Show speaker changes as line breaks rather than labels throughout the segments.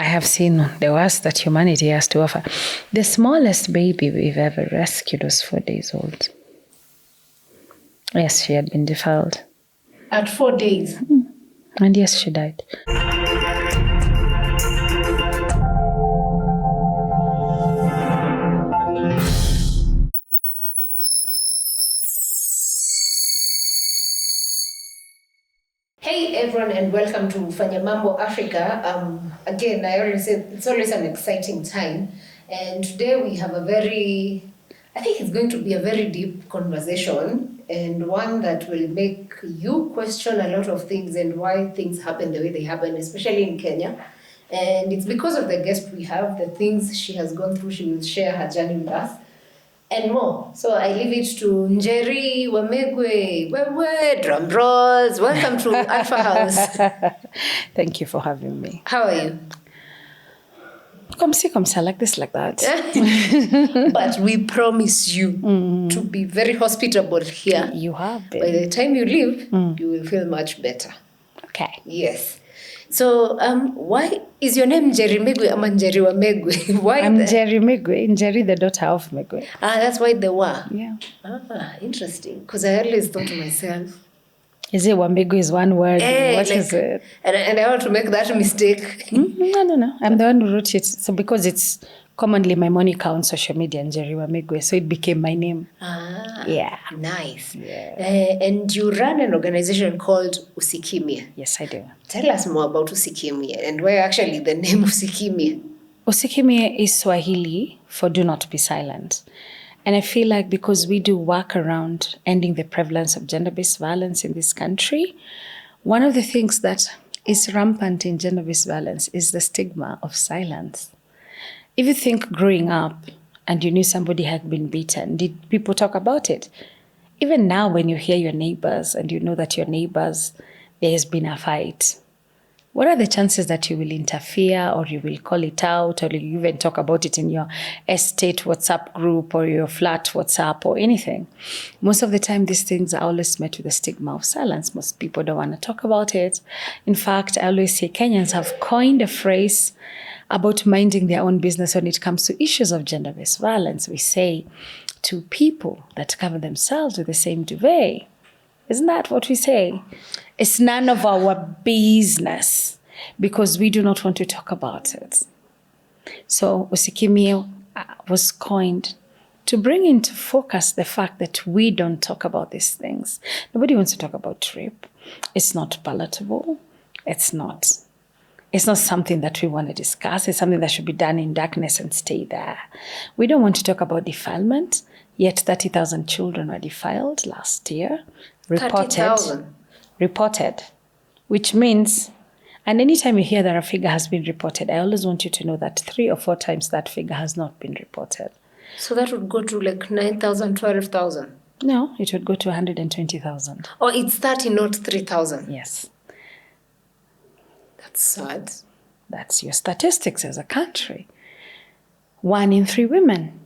have seen the worst that humanity has to offer. The smallest baby we've ever rescued was 4 days old. Yes, she had been defiled.
At 4 days?
And yes, she died.
Hey everyone, and welcome to Fanya Mambo Africa. Again, I already said it's always an exciting time, and today we have I think it's going to be a very deep conversation, and one that will make you question a lot of things and why things happen the way they happen, especially in Kenya. And it's because of the guest we have, the things she has gone through. She will share her journey with us and more. So I leave it to Njeri Wa Migwi. Drum rolls. Welcome to Alfa House.
Thank you for having me.
How are you?
Come see, like this, like that.
But we promise you to be very hospitable here.
You have been.
By the time you leave, you will feel much better.
Okay.
Yes. So, why is your name Njeri Migwi or Njeri Wa Migwi? Why?
I'm Njeri Migwi, Njeri the daughter of Migwi.
That's why they were.
Yeah.
Interesting. Because I always thought to myself,
is it Wa Migwi is one word? What is it?
And I want to make that mistake.
No. I'm the one who wrote it. So because it's commonly my moniker on social media, Njeri Wa Migwi, so it became my name. Yeah.
Nice.
Yeah.
And you run an organization called Usikimye.
Yes, I do.
Tell us more about Usikimye and why actually the name Usikimye.
Usikimye is Swahili for do not be silent. And I feel like because we do work around ending the prevalence of gender-based violence in this country, one of the things that is rampant in gender-based violence is the stigma of silence. If you think growing up and you knew somebody had been beaten, did people talk about it? Even now when you hear your neighbors and you know that your neighbors, there has been a fight, what are the chances that you will interfere or you will call it out or you even talk about it in your estate WhatsApp group or your flat WhatsApp or anything? Most of the time, these things are always met with a stigma of silence. Most people don't want to talk about it. In fact, I always say Kenyans have coined a phrase about minding their own business when it comes to issues of gender-based violence. We say to people that cover themselves with the same duvet. Isn't that what we say? It's none of our business because we do not want to talk about it. So Usikimye was coined to bring into focus the fact that we don't talk about these things. Nobody wants to talk about rape. It's not palatable. It's not something that we want to discuss. It's something that should be done in darkness and stay there. We don't want to talk about defilement, yet 30,000 children were defiled last year. Reported, which means, and anytime you hear that a figure has been reported, I always want you to know that 3 or 4 times that figure has not been reported.
So that would go to like 9,000, 12,000?
No, it would go to 120,000.
Oh, it's 30, not 3,000?
Yes.
That's sad.
That's your statistics as a country. 1 in 3 women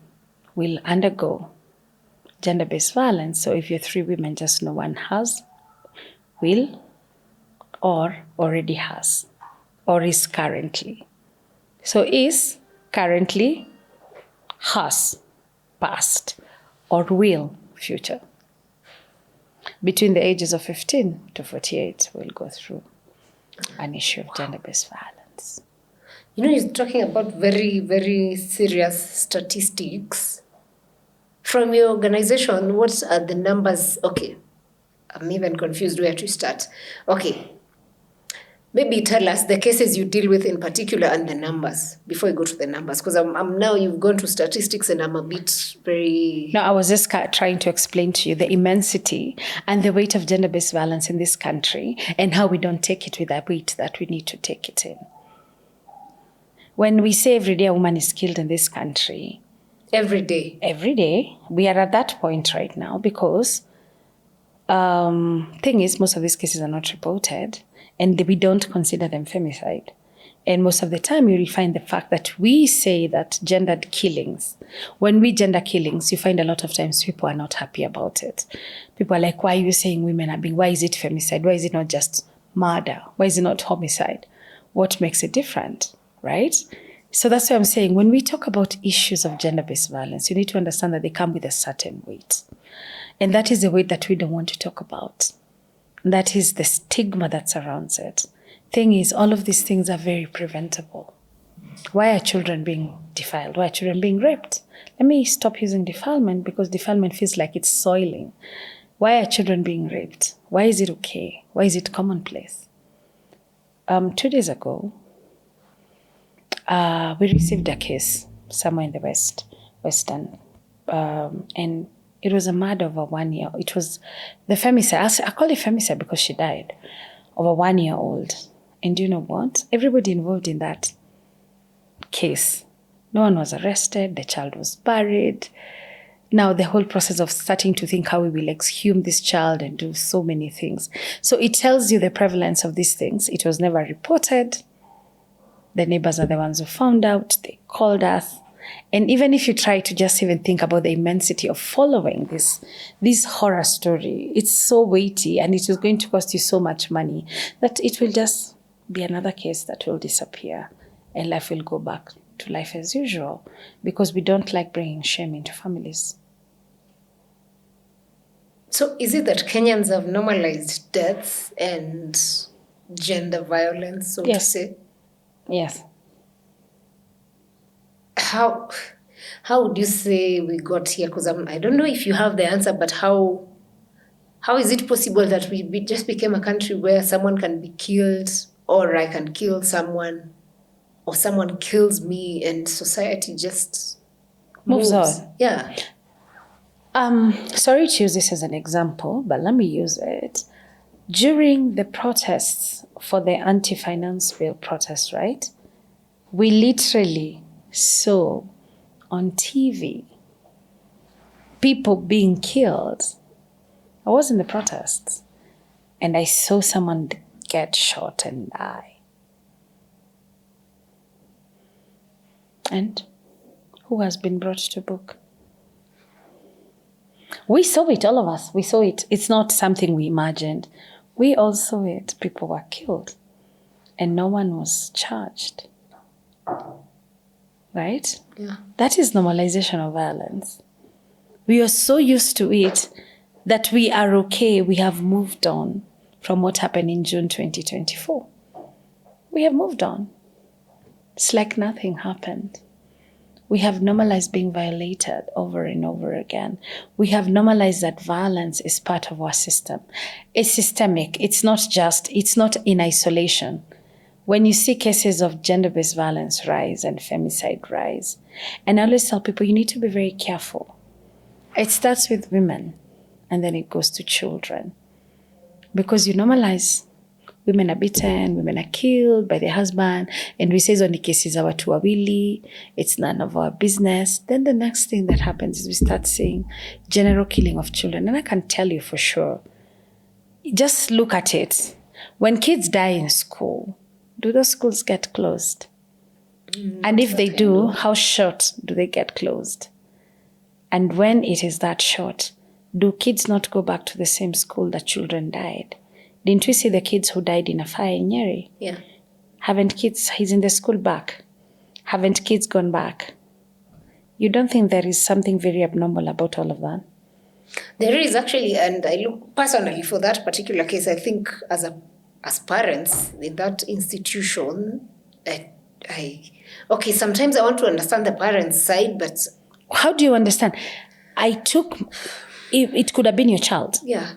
will undergo gender-based violence. So if you're 3 women, just know 1 has, will, or already has, or is currently. So is, currently, has, past, or will, future. Between the ages of 15 to 48, we'll go through an issue of gender-based violence.
You know, you're talking about very, very serious statistics. From your organization, what are the numbers? Okay, I'm even confused where to start. Okay, maybe tell us the cases you deal with in particular and the numbers before you go to the numbers, because I'm now you've gone to statistics and I'm a bit very...
No, I was just trying to explain to you the immensity and the weight of gender-based violence in this country and how we don't take it with the weight that we need to take it in. When we say every day a woman is killed in this country...
Every day,
we are at that point right now because thing is most of these cases are not reported and we don't consider them femicide. And most of the time you will find the fact that we say that gendered killings, when we gender killings, you find a lot of times people are not happy about it. People are like, why are you saying women are being, why is it femicide? Why is it not just murder? Why is it not homicide? What makes it different? right? So that's why I'm saying when we talk about issues of gender-based violence, you need to understand that they come with a certain weight. And that is the weight that we don't want to talk about. That is the stigma that surrounds it. Thing is, all of these things are very preventable. Why are children being defiled? Why are children being raped? Let me stop using defilement because defilement feels like it's soiling. Why are children being raped? Why is it okay? Why is it commonplace? 2 days ago, we received a case somewhere in the Western, and it was a murder of a 1 year. It was the femicide. I call it femicide because she died, of a 1 year old. And do you know what? Everybody involved in that case, no one was arrested. The child was buried. Now the whole process of starting to think how we will exhume this child and do so many things. So it tells you the prevalence of these things. It was never reported. The neighbors are the ones who found out. They called us. And even if you try to just even think about the immensity of following this horror story, it's so weighty and it is going to cost you so much money that it will just be another case that will disappear and life will go back to life as usual because we don't like bringing shame into families.
So is it that Kenyans have normalized deaths and gender violence, so to say?
Yes.
How would you say we got here? Because I don't know if you have the answer, but how is it possible that we just became a country where someone can be killed, or I can kill someone, or someone kills me, and society just
moves on?
Yeah.
Sorry to use this as an example, but let me use it. During the protests for the anti-finance bill protests, right? We literally saw on TV people being killed. I was in the protests and I saw someone get shot and die. And who has been brought to book? We saw it, all of us. We saw it. It's not something we imagined. We all saw it. People were killed and no one was charged. Right?
Yeah.
That is normalization of violence. We are so used to it that we are okay. We have moved on from what happened in June 2024. We have moved on. It's like nothing happened. We have normalized being violated over and over again. We have normalized that violence is part of our system. It's systemic. It's not in isolation. When you see cases of gender-based violence rise and femicide rise, and I always tell people, you need to be very careful. It starts with women, and then it goes to children. Because you normalize, women are beaten, women are killed by their husband, and we say on the cases of watu wawili, it's none of our business. Then the next thing that happens is we start seeing general killing of children. And I can tell you for sure, just look at it. When kids die in school, do those schools get closed? And if they do, how short do they get closed? And when it is that short, do kids not go back to the same school that children died? Didn't we see the kids who died in a fire in Njeri?
Yeah.
He's in the school back. Haven't kids gone back? You don't think there is something very abnormal about all of that?
There is actually, and I look personally for that particular case, I think as parents in that institution, okay, sometimes I want to understand the parents' side, but...
How do you understand? It could have been your child.
Yeah.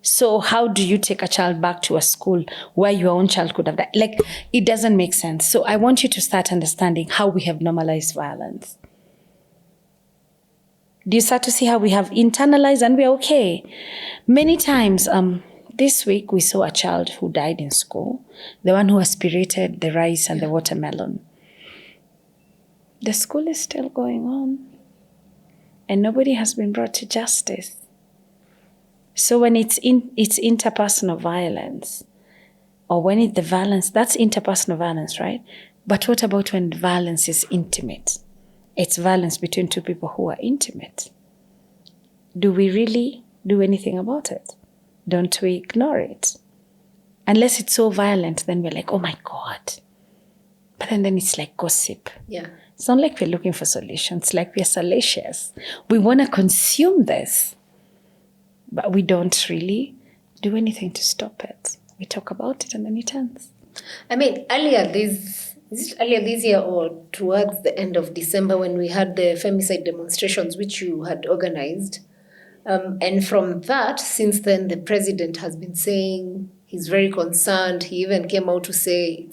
So how do you take a child back to a school where your own child could have died? Like, it doesn't make sense. So I want you to start understanding how we have normalized violence. Do you start to see how we have internalized and we're okay? Many times, this week we saw a child who died in school, the one who aspirated the rice and the watermelon. The school is still going on and nobody has been brought to justice. So when it's interpersonal violence, or when it's the violence, that's interpersonal violence, right? But what about when violence is intimate? It's violence between two people who are intimate. Do we really do anything about it? Don't we ignore it? Unless it's so violent, then we're like, oh my God, But then it's like gossip.
Yeah.
It's not like we're looking for solutions. It's like we're salacious. We want to consume this, but we don't really do anything to stop it. We talk about it and then it ends.
I mean, earlier this year or towards the end of December when we had the Femicide demonstrations, which you had organized, and from that, since then, the president has been saying he's very concerned. He even came out to say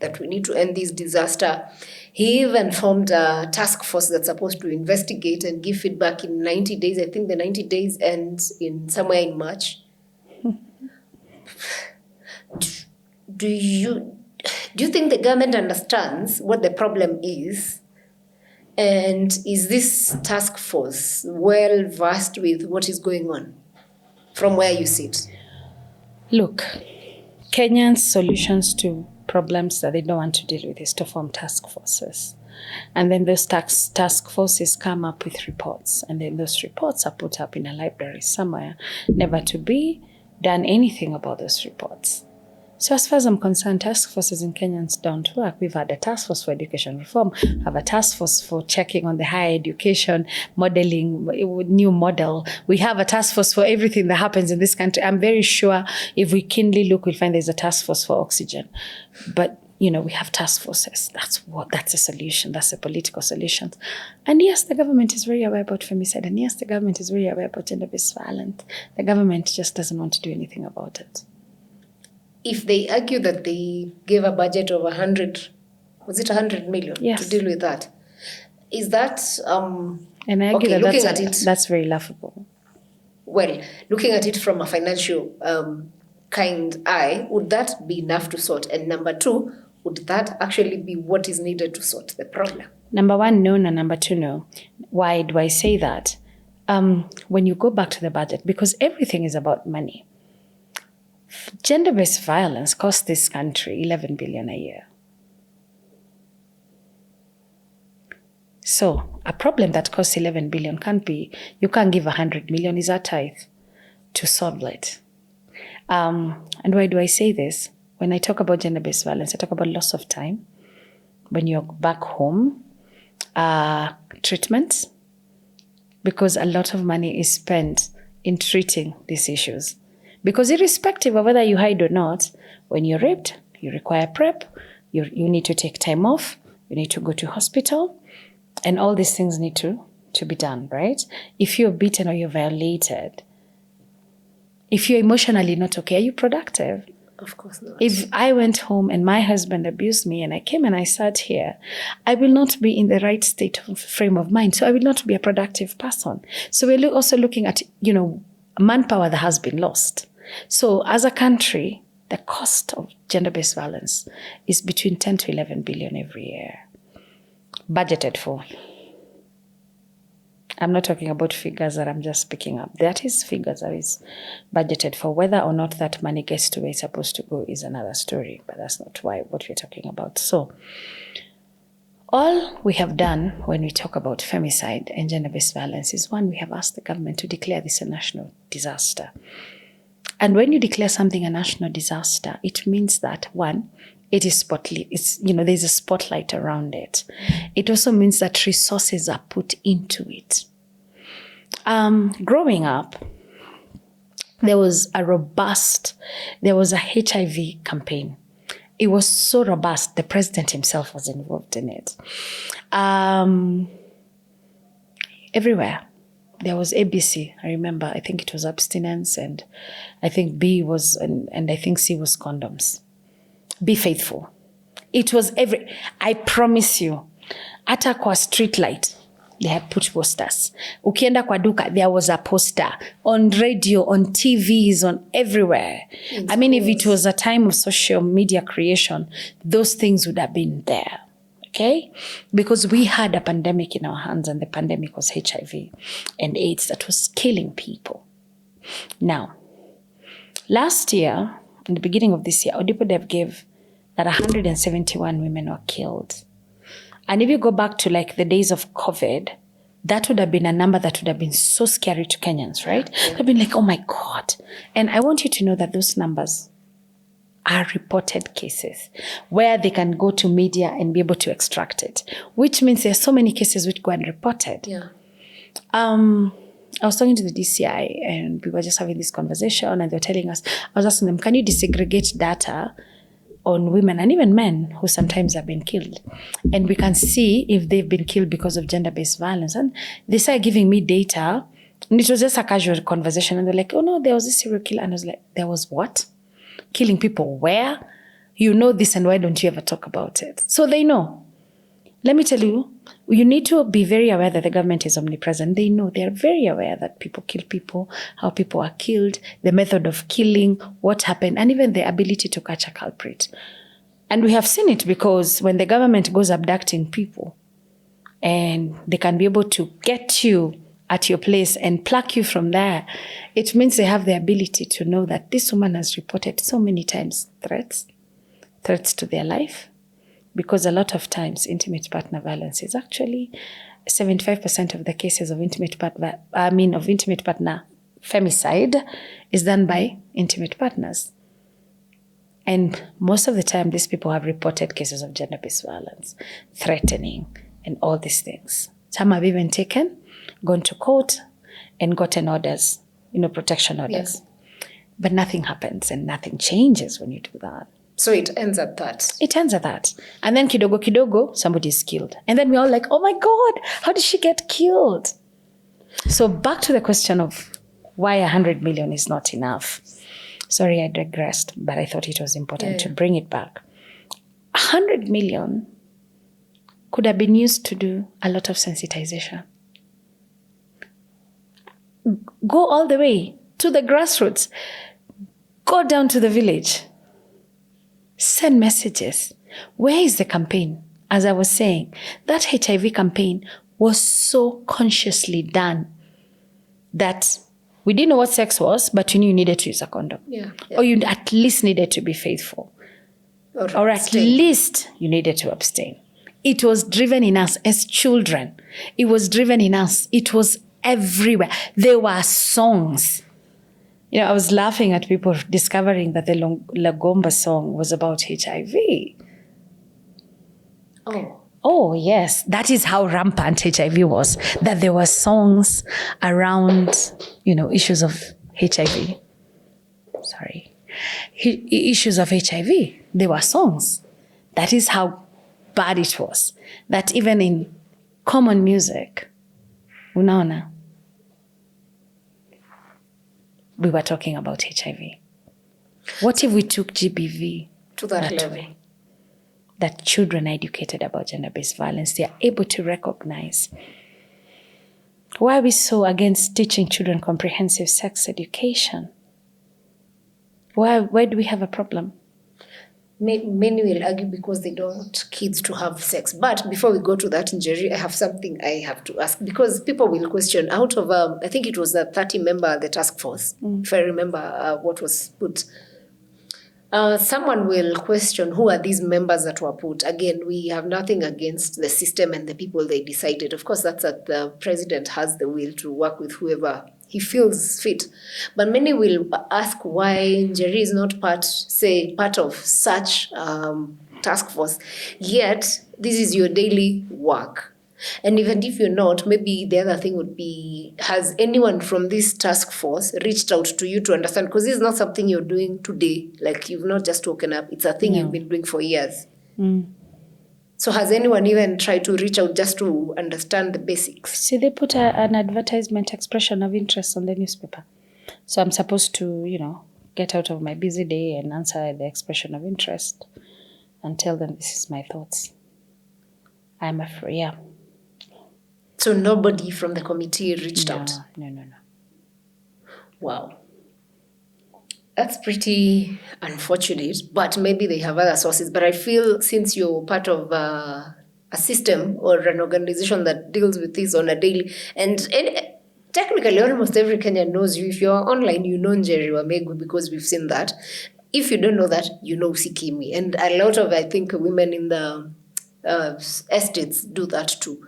that we need to end this disaster. He even formed a task force that's supposed to investigate and give feedback in 90 days. I think the 90 days ends somewhere in March. Do you think the government understands what the problem is? And is this task force well versed with what is going on from where you sit?
Look, Kenyans' solutions to problems that they don't want to deal with is to form task forces. And then those task forces come up with reports. And then those reports are put up in a library somewhere, never to be done anything about those reports. So as far as I'm concerned, task forces in Kenyans don't work. We've had a task force for education reform, have a task force for checking on the higher education, modeling, new model. We have a task force for everything that happens in this country. I'm very sure if we keenly look, we'll find there's a task force for oxygen. But, we have task forces. That's a solution. That's a political solution. And yes, the government is very aware about femicide. And yes, the government is very aware about gender-based violence. The government just doesn't want to do anything about it.
If they argue that they gave a budget of 100 million
yes.
to deal with that, is that
and I argue that's very laughable.
Well, looking at it from a financial kind eye, would that be enough to sort? And number two, would that actually be what is needed to sort the problem?
Number one, no, and number two, no. Why do I say that? When you go back to the budget, because everything is about money. Gender-based violence costs this country 11 billion a year. So a problem that costs 11 billion you can't give 100 million is a tithe to solve it. And why do I say this? When I talk about gender-based violence, I talk about loss of time. When you're back home, treatment, because a lot of money is spent in treating these issues. Because irrespective of whether you hide or not, when you're raped, you require PrEP, you need to take time off, you need to go to hospital, and all these things need to be done, right? If you're beaten or you're violated, if you're emotionally not okay, are you productive?
Of course not.
If I went home and my husband abused me and I came and I sat here, I will not be in the right state of frame of mind. So I will not be a productive person. So we're also looking at, manpower that has been lost. So as a country, the cost of gender-based violence is between 10 to 11 billion every year, budgeted for. I'm not talking about figures that I'm just picking up. That is figures that is budgeted for. Whether or not that money gets to where it's supposed to go is another story, but that's not what we're talking about. So all we have done when we talk about femicide and gender-based violence is, one, we have asked the government to declare this a national disaster. And when you declare something a national disaster, it means that, one, it is there's a spotlight around it. It also means that resources are put into it. Growing up, there was a HIV campaign. It was so robust, the president himself was involved in it. Everywhere. There was ABC, I remember. I think it was abstinence, and I think B was, and I think C was condoms. Be faithful. It was I promise you, hata kwa street light, they had put posters. Ukienda kwa duka, there was a poster. On radio, on TVs, on everywhere. I mean, if it was a time of social media creation, those things would have been there. Okay? Because we had a pandemic in our hands, and the pandemic was HIV and AIDS that was killing people. Now, last year, in the beginning of this year, Odipodev gave that 171 women were killed. And if you go back to like the days of COVID, that would have been a number that would have been so scary to Kenyans, right? They'd been like, oh my God. And I want you to know that those numbers are reported cases where they can go to media and be able to extract it, which means there are so many cases which go unreported.
Yeah.
I was talking to the DCI and we were just having this conversation and they were telling us, I was asking them, can you disaggregate data on women and even men who sometimes have been killed? And we can see if they've been killed because of gender-based violence. And they started giving me data and it was just a casual conversation. And they're like, oh no, there was this serial killer. And I was like, there was what? Killing people where? You know this and why don't you ever talk about it? So they know. Let me tell you, you need to be very aware that the government is omnipresent. They know, they're very aware that people kill people, how people are killed, the method of killing, what happened, and even the ability to catch a culprit. And we have seen it because when the government goes abducting people and they can be able to get you at your place and pluck you from there, it means they have the ability to know that this woman has reported so many times threats to their life. Because a lot of times intimate partner violence is actually 75% of the cases of intimate partner femicide is done by intimate partners. And most of the time, these people have reported cases of gender-based violence, threatening, and all these things. Some have even gone to court and gotten orders, protection orders. Yeah. But nothing happens and nothing changes when you do that.
So it ends at that.
It ends at that. And then kidogo, somebody is killed. And then we're all like, oh my God, how did she get killed? So back to the question of why 100 million is not enough. Sorry, I digressed, but I thought it was important to bring it back. 100 million could have been used to do a lot of sensitization. Go all the way to the grassroots. Go down to the village. Send messages. Where is the campaign? As I was saying, that HIV campaign was so consciously done that we didn't know what sex was, but you knew you needed to use a condom.
Yeah.
Or you at least needed to be faithful. Or at least you needed to abstain. It was driven in us as children. It was driven in us. It was everywhere. There were songs. I was laughing at people discovering that the Lagomba song was about HIV. Oh, yes. That is how rampant HIV was, that there were songs around, issues of HIV. Issues of HIV. There were songs. That is how bad it was. That even in common music, unaona, we were talking about HIV. What if we took GBV
to that level?
Way? That children are educated about gender-based violence. They are able to recognize. Why are we so against teaching children comprehensive sex education? Why do we have a problem?
Many will argue because they don't want kids to have sex. But before we go to that, Njeri, I have something I have to ask. Because people will question, out of, I think it was a 30-member the task force, if I remember what was put. Someone will question who are these members that were put. Again, we have nothing against the system and the people they decided. Of course, that's that the president has the will to work with whoever he feels fit. But many will ask why Njeri is not part of such task force. Yet, this is your daily work. And even if you're not, maybe the other thing would be, has anyone from this task force reached out to you to understand? Because this is not something you're doing today. Like, you've not just woken up. It's a thing you've been doing for years. So has anyone even tried to reach out just to understand the basics?
See, they put an advertisement expression of interest on the newspaper. So I'm supposed to, get out of my busy day and answer the expression of interest and tell them this is my thoughts. I'm afraid, yeah.
So nobody from the committee reached out?
No.
Wow. That's pretty unfortunate, but maybe they have other sources. But I feel since you're part of a system or an organization that deals with this on a daily, and technically almost every Kenyan knows you. If you're online, you know Njeri Wa Migwi because we've seen that. If you don't know that, you know Usikimye. And a lot of, I think, women in the estates do that too.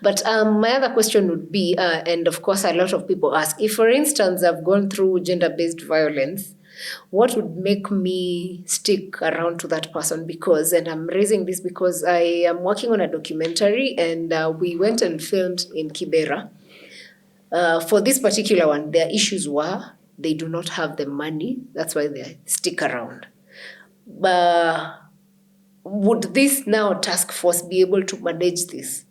But my other question would be, and of course a lot of people ask, if for instance I've gone through gender-based violence what would make me stick around to that person? Because, and I'm raising this because I am working on a documentary, and we went and filmed in Kibera. For this particular one, their issues were they do not have the money. That's why they stick around. But would this now task force be able to manage this?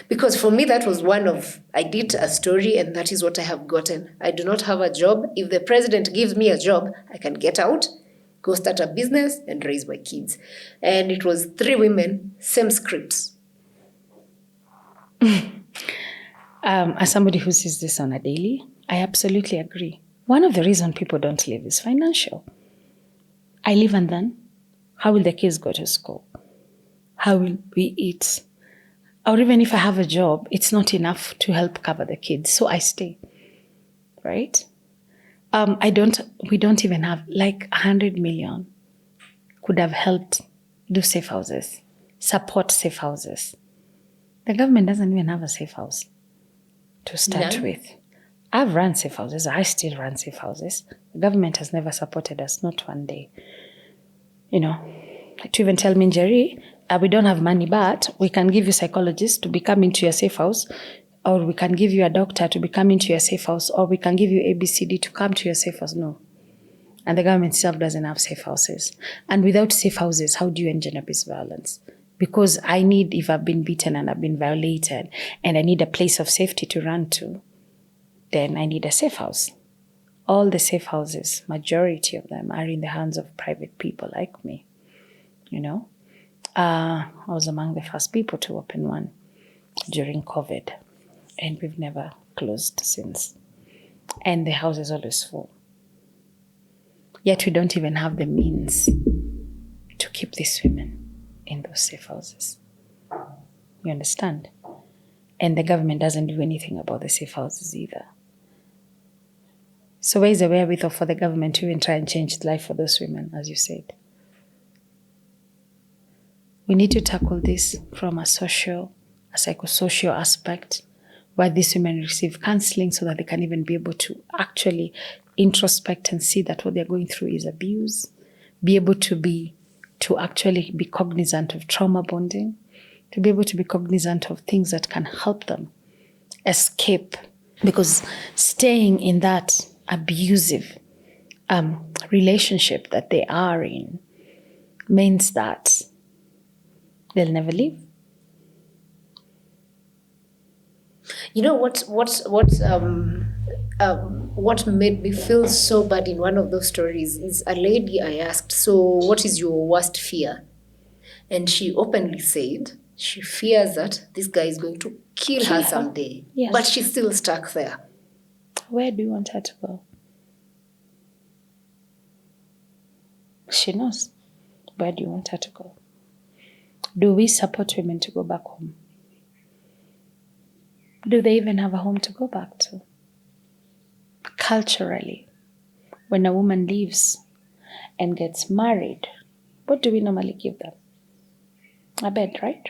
Because for me, that was I did a story, and that is what I have gotten. I do not have a job. If the president gives me a job, I can get out, go start a business, and raise my kids. And it was 3 women, same scripts.
As somebody who sees this on a daily, I absolutely agree. One of the reasons people don't live is financial. I live, and then how will the kids go to school? How will we eat? Or even if I have a job, it's not enough to help cover the kids, so I stay, right? We don't even have, like 100 million could have helped do safe houses, support safe houses. The government doesn't even have a safe house to start with. I've run safe houses. I still run safe houses. The government has never supported us, not one day. To even tell me, Njeri, we don't have money, but we can give you psychologists to be coming to your safe house, or we can give you a doctor to be coming to your safe house, or we can give you ABCD to come to your safe house. No. And the government itself doesn't have safe houses. And without safe houses, how do you end gender-based violence? Because if I've been beaten and I've been violated, and I need a place of safety to run to, then I need a safe house. All the safe houses, majority of them, are in the hands of private people like me. I was among the first people to open one during COVID, and we've never closed since. And the house is always full. Yet we don't even have the means to keep these women in those safe houses. You understand? And the government doesn't do anything about the safe houses either. So where is the wherewithal for the government to even try and change the life for those women, as you said? We need to tackle this from a psychosocial aspect, where these women receive counseling so that they can even be able to actually introspect and see that what they're going through is abuse, be able to actually be cognizant of trauma bonding, to be able to be cognizant of things that can help them escape. Because staying in that abusive relationship that they are in means that they'll never leave.
What made me feel so bad in one of those stories is a lady I asked, so what is your worst fear? And she openly said she fears that this guy is going to kill her someday.
Yes.
But she's still stuck there.
Where do you want her to go? She knows. Where do you want her to go? Do we support women to go back home? Do they even have a home to go back to? Culturally, when a woman leaves and gets married, what do we normally give them? A bed, right?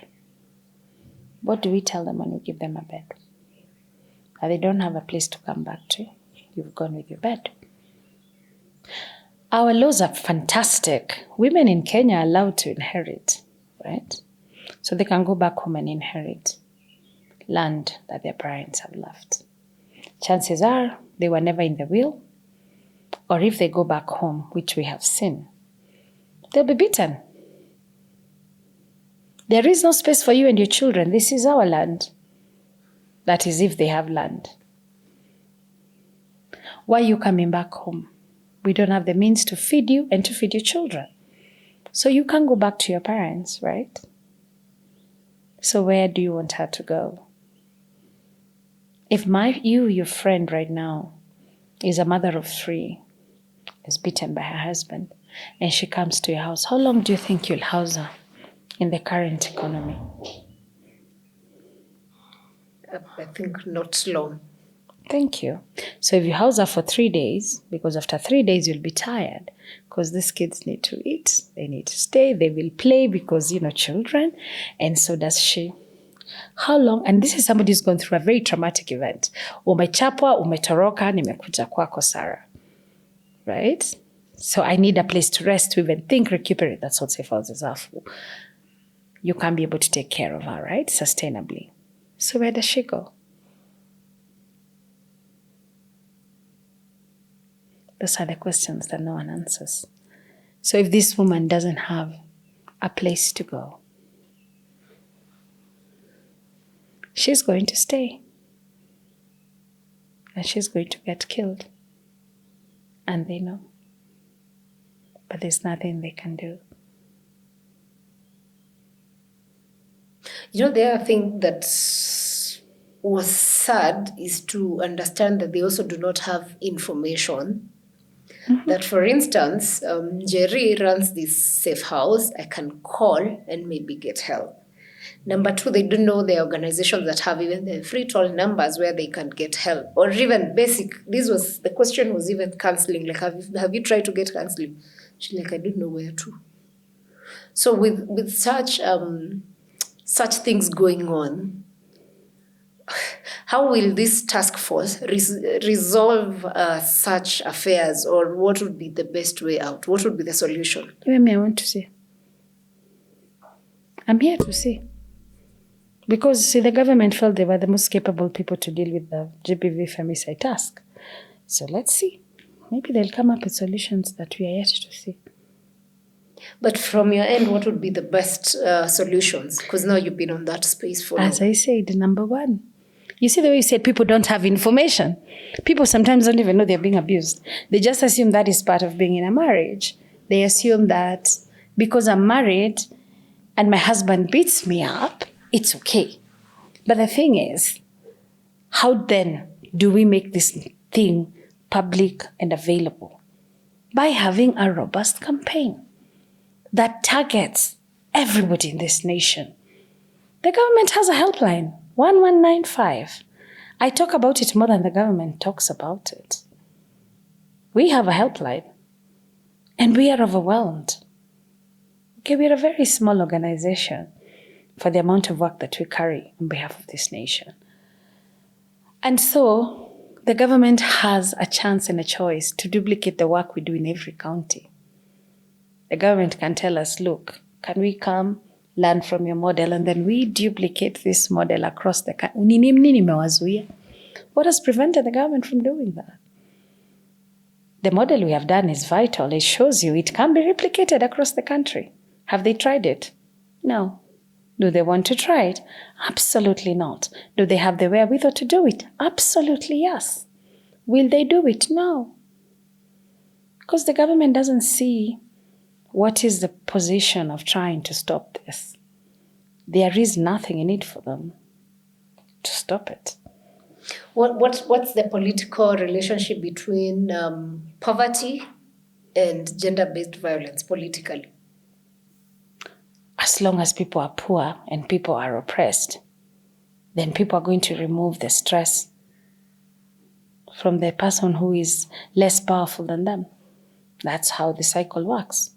What do we tell them when we give them a bed? That they don't have a place to come back to. You've gone with your bed. Our laws are fantastic. Women in Kenya are allowed to inherit, right? So they can go back home and inherit land that their parents have left. Chances are they were never in the will, or if they go back home, which we have seen, they'll be beaten. There is no space for you and your children. This is our land. That is, if they have land. Why are you coming back home? We don't have the means to feed you and to feed your children. So you can't go back to your parents, right? So where do you want her to go? If your friend right now, is a mother of 3, is beaten by her husband, and she comes to your house, how long do you think you'll house her in the current economy?
I think not long.
Thank you. So if you house her for 3 days, because after 3 days you'll be tired, because these kids need to eat, they need to stay, they will play because, children, and so does she. How long? And this is somebody who's gone through a very traumatic event. Umechapwa, umetoroka, nimekuja kwako, Sarah. right? So I need a place to rest, to even think, recuperate. That's what safe houses are for. You can't be able to take care of her, right? Sustainably. So where does she go? Those are the questions that no one answers. So if this woman doesn't have a place to go, she's going to stay. And she's going to get killed. And they know. But there's nothing they can do.
You know, the other thing that was sad is to understand that they also do not have information. Mm-hmm. That, for instance, Njeri runs this safe house. I can call and maybe get help. Number two, they don't know the organizations that have even the free toll numbers where they can get help, or even basic. The question was even counseling. Like, have you tried to get counseling? She's like, I don't know where to. So with such things going on, how will this task force resolve such affairs, or what would be the best way out? What would be the solution?
Even me, I want to see. I'm here to see. Because, see, the government felt they were the most capable people to deal with the GBV femicide task. So let's see. Maybe they'll come up with solutions that we are yet to see.
But from your end, what would be the best solutions? Because now you've been on that space for
As I said, number one. You see the way you said people don't have information? People sometimes don't even know they're being abused. They just assume that is part of being in a marriage. They assume that because I'm married and my husband beats me up, it's okay. But the thing is, how then do we make this thing public and available? By having a robust campaign that targets everybody in this nation. The government has a helpline, 1195. I talk about it more than the government talks about it. We have a helpline, and we are overwhelmed. Okay, we're a very small organization for the amount of work that we carry on behalf of this nation. And so the government has a chance and a choice to duplicate the work we do in every county. The government can tell us, look, can we come, learn from your model, and then we duplicate this model across the country. What has prevented the government from doing that? The model we have done is vital. It shows you it can be replicated across the country. Have they tried it? No. Do they want to try it? Absolutely not. Do they have the wherewithal to do it? Absolutely yes. Will they do it? No. Because the government doesn't see what is the position of trying to stop this. There is nothing in it for them to stop it.
What's the political relationship between poverty and gender-based violence politically?
As long as people are poor and people are oppressed, then people are going to remove the stress from the person who is less powerful than them. That's how the cycle works.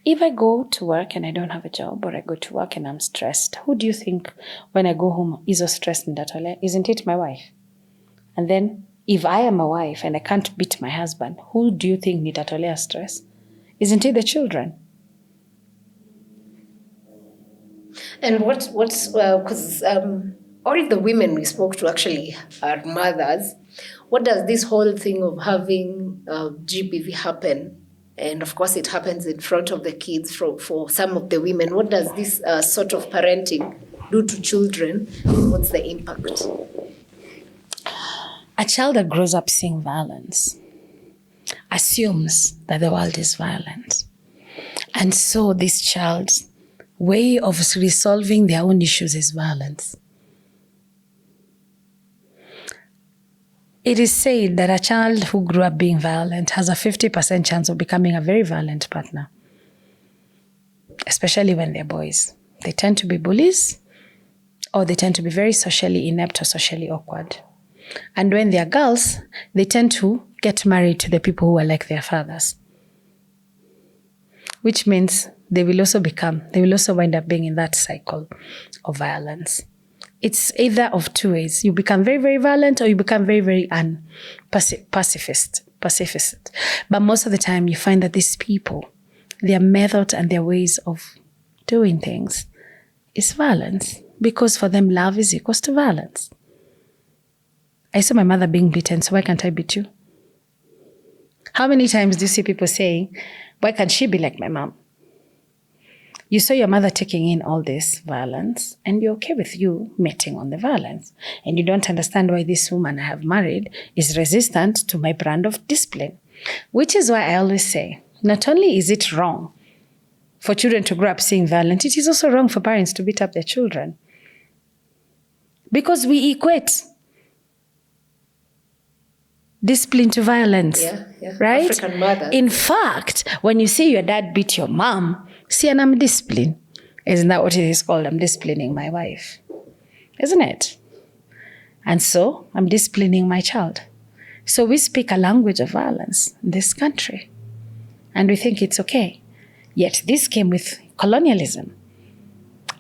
If I go to work and I don't have a job, or I go to work and I'm stressed, who do you think when I go home is so stressed in that way? Isn't it my wife? And then if I am a wife and I can't beat my husband, who do you think nitatolea stress? Isn't it the children?
And because all the women we spoke to actually are mothers, what does this whole thing of having GBV happen? And of course, it happens in front of the kids for some of the women. What does this sort of parenting do to children? What's the impact?
A child that grows up seeing violence assumes that the world is violent. And so this child's way of resolving their own issues is violence. It is said that a child who grew up being violent has a 50% chance of becoming a very violent partner, especially when they're boys. They tend to be bullies, or they tend to be very socially inept or socially awkward. And when they're girls, they tend to get married to the people who are like their fathers, which means they will also wind up being in that cycle of violence. It's either of two ways. You become very, very violent, or you become very, very pacifist. pacifist. But most of the time you find that these people, their method and their ways of doing things is violence, because for them love is equals to violence. I saw my mother being beaten, so why can't I beat you? How many times do you see people saying, why can't she be like my mom? You saw your mother taking in all this violence, and you're okay with you mating on the violence. And you don't understand why this woman I have married is resistant to my brand of discipline. Which is why I always say, not only is it wrong for children to grow up seeing violence, it is also wrong for parents to beat up their children. Because we equate discipline to violence, right?
African mother.
In fact, when you see your dad beat your mom, see, and I'm disciplined. Isn't that what it is called? I'm disciplining my wife. Isn't it? And so I'm disciplining my child. So we speak a language of violence in this country. And we think it's okay. Yet this came with colonialism.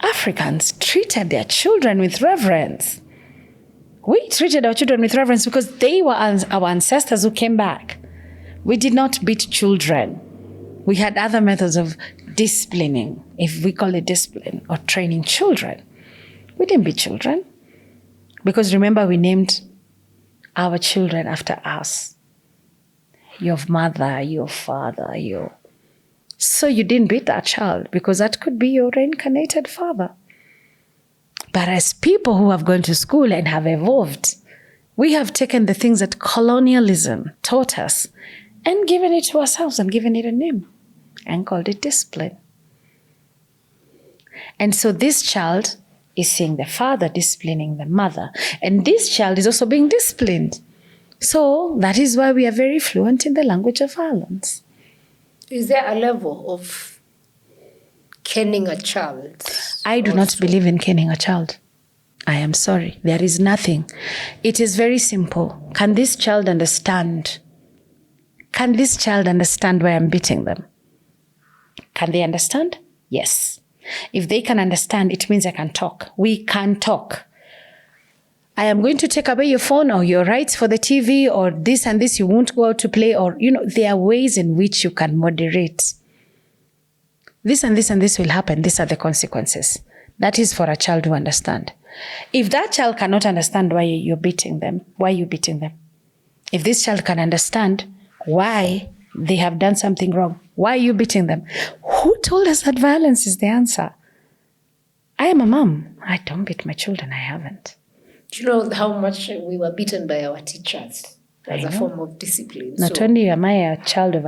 Africans treated their children with reverence. We treated our children with reverence because they were our ancestors who came back. We did not beat children. We had other methods of disciplining, if we call it discipline, or training children. We didn't beat children. Because remember, we named our children after us. Your mother, your father, your... So you didn't beat that child because that could be your reincarnated father. But as people who have gone to school and have evolved, we have taken the things that colonialism taught us and given it to ourselves and given it a name and called it discipline. And so this child is seeing the father disciplining the mother, and this child is also being disciplined. So that is why we are very fluent in the language of violence.
Is there a level of caning a child?
I do not believe in caning a child. I am sorry. There is nothing. It is very simple. Can this child understand? Can this child understand why I'm beating them? Can they understand? Yes. If they can understand, it means I can talk. We can talk. I am going to take away your phone or your rights for the TV or this and this, you won't go out to play, or, there are ways in which you can moderate. This and this and this will happen. These are the consequences. That is for a child to understand. If that child cannot understand why you're beating them, why are you beating them? If this child can understand why they have done something wrong, why are you beating them? Who told us that violence is the answer? I am a mom. I don't beat my children. I haven't.
Do you know how much we were beaten by our teachers as a form of discipline?
Not only am I a child of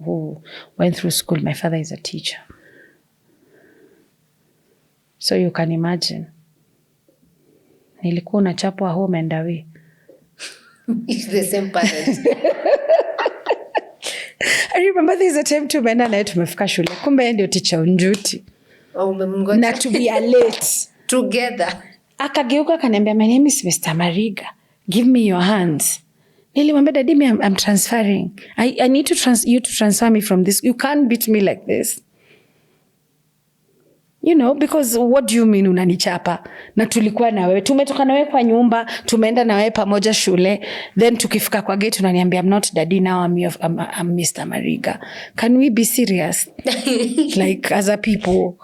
who went through school, my father is a teacher. So you can imagine. Nilikuwa nachapwa home and away.
It's the same parent.
I remember there's a time tumeenda naye tumefika shule. Kumbe ndio teacher unjuti. Na to be late.
Together.
Akageuka akaniambia, my name is Mr. Mariga. Give me your hands. Nilimwambia, Daddy, I'm transferring. I need you to transfer me from this. You can't beat me like this. Because what do you mean unanichapa? Na tulikuwa na wewe. Tumetoka na wewe kwa nyumba, tumeenda na wewe pamoja shule. Then tukifika kwa gate unaniambia, I'm not Daddy now, I'm Mr. Mariga. Can we be serious? Like as a people.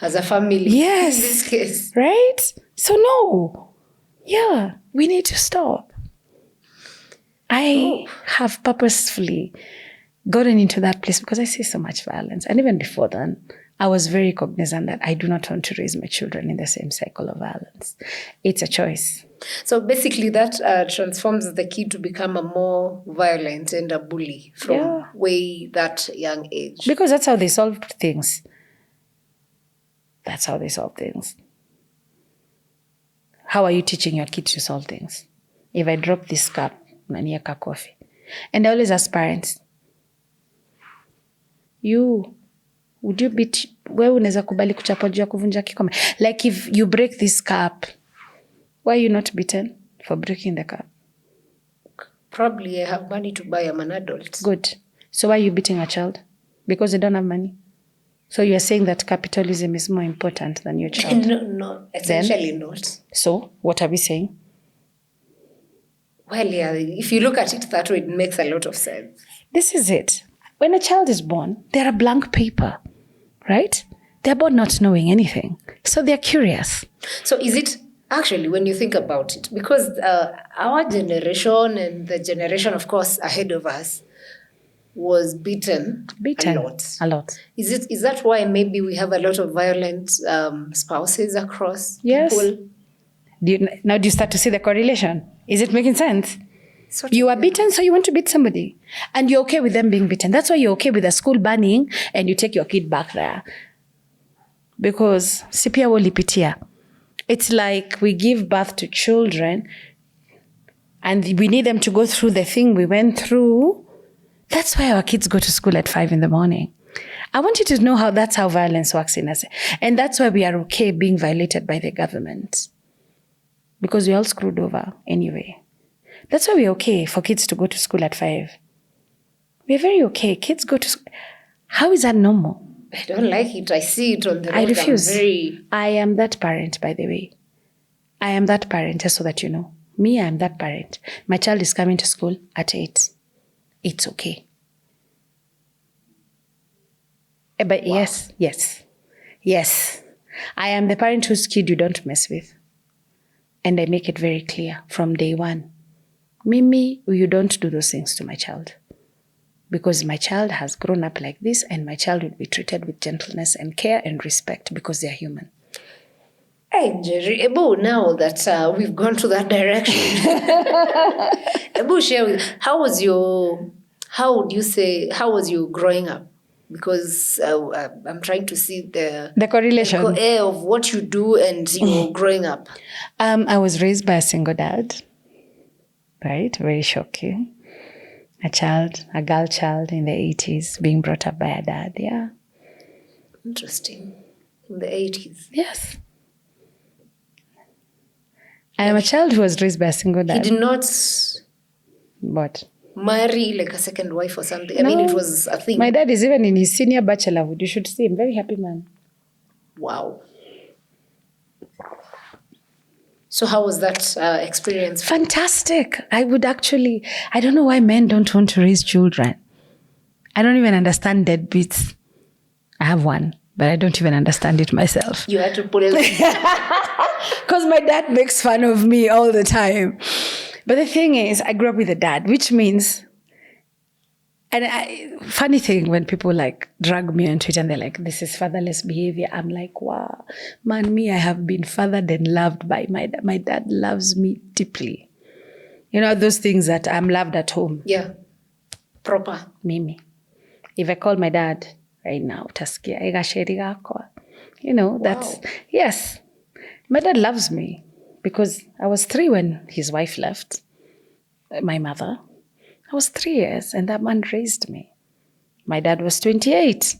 As a family.
Yes.
In this case.
Right? So no. Yeah, we need to stop. I have purposefully gotten into that place because I see so much violence. And even before then, I was very cognizant that I do not want to raise my children in the same cycle of violence. It's a choice.
So basically that transforms the kid to become a more violent and a bully from way that young age.
Because that's how they solved things. That's how they solve things. How are you teaching your kids to solve things? If I drop this cup, unanieka coffee. And I always ask parents, would you beat, wewe unaweza kubali kuchapwa juu ya kuvunja kikombe? Like if you break this cup, why are you not beaten for breaking the cup?
Probably I have money to buy. I'm an adult.
Good. So why are you beating a child? Because they don't have money? So you are saying that capitalism is more important than your child?
No, essentially not.
So what are we saying?
Well, yeah, if you look at it that way, it makes a lot of sense.
This is it. When a child is born, they're a blank paper, right? They're born not knowing anything. So they're curious.
So is it actually, when you think about it, because our generation and the generation, of course, ahead of us was beaten a lot. Is that why maybe we have a lot of violent spouses across people?
Now do you start to see the correlation? Is it making sense? You are beaten, so you want to beat somebody. And you're okay with them being beaten. That's why you're okay with the school burning and you take your kid back there. Because sipia wolipitia. It's like we give birth to children and we need them to go through the thing we went through. That's why our kids go to school at 5 a.m. I want you to know that's how violence works in us. And that's why we are okay being violated by the government. Because we're all screwed over anyway. That's why we're okay for kids to go to school at 5. We're very okay. Kids go to school. How is that normal?
I don't like it. I see it on the road.
I refuse. I am that parent, by the way. I am that parent, just so that you know. Me, I am that parent. My child is coming to school at 8. It's okay. But wow. Yes. I am the parent whose kid you don't mess with. And I make it very clear from day one. Mimi, you don't do those things to my child. Because my child has grown up like this and my child will be treated with gentleness and care and respect because they're human.
Hey, Njeri, now that we've gone to that direction, share with, how was you growing up? Because I'm trying to see the
correlation
of what you do and you growing up.
I was raised by a single dad, right? Very shocking. A girl child in the 80s being brought up by a dad, yeah.
Interesting. In the 80s.
Yes. I am a child who was raised by a single dad.
He did not...
What?
Marry like a second wife or something. No. I mean, it was a thing.
My dad is even in his senior bachelorhood. You should see him. Very happy man.
Wow. So how was that experience?
Fantastic. I don't know why men don't want to raise children. I don't even understand deadbeats. I have one, but I don't even understand it myself.
You had to put it...
Because my dad makes fun of me all the time. But the thing is, I grew up with a dad, which means... funny thing when people drag me on Twitter and they're like, this is fatherless behavior. I'm like, wow, man, me, I have been fathered and loved by my dad. My dad loves me deeply. You know, those things that I'm loved at home.
Yeah. Proper.
Mimi. If I call my dad right now, you know, that's, yes. My dad loves me because I was 3 when his wife left, my mother. I was 3 years and that man raised me. My dad was 28.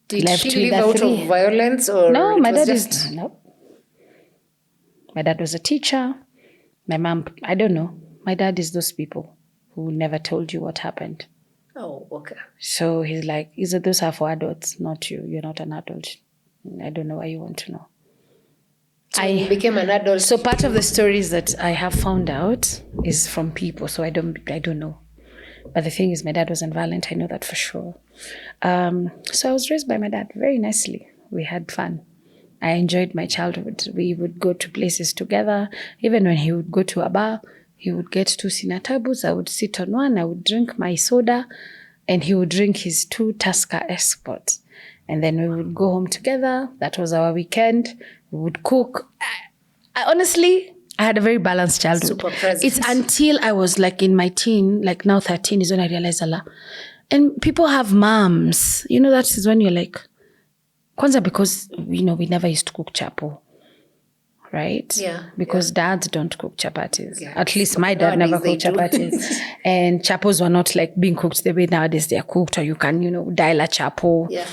Did she live out of violence or?
No, my dad is, no. My dad was a teacher. My mom, I don't know. My dad is those people who never told you what happened.
Oh, okay.
So he's like, those are for adults, not you. You're not an adult. I don't know why you want to know.
So I became an adult.
So part of the stories that I have found out is from people. So I don't know. But the thing is, my dad wasn't violent. I know that for sure. So I was raised by my dad very nicely. We had fun. I enjoyed my childhood. We would go to places together. Even when he would go to a bar, he would get 2 Sinatabus. I would sit on one. I would drink my soda. And he would drink his 2 Tusker Exports. And then we would go home together. That was our weekend. We would cook. Honestly, I had a very balanced childhood.
Super present.
It's until I was in my teen, now 13 is when I realized Allah. And people have moms. You know, that is when you're Kwanzaa, because, we never used to cook chapo. Right?
Yeah.
Because dads don't cook chapatis.
Yeah.
At least my dad never cooked chapatis. And chapos were not being cooked the way nowadays they are cooked, or you can, dial a chapo.
Yeah.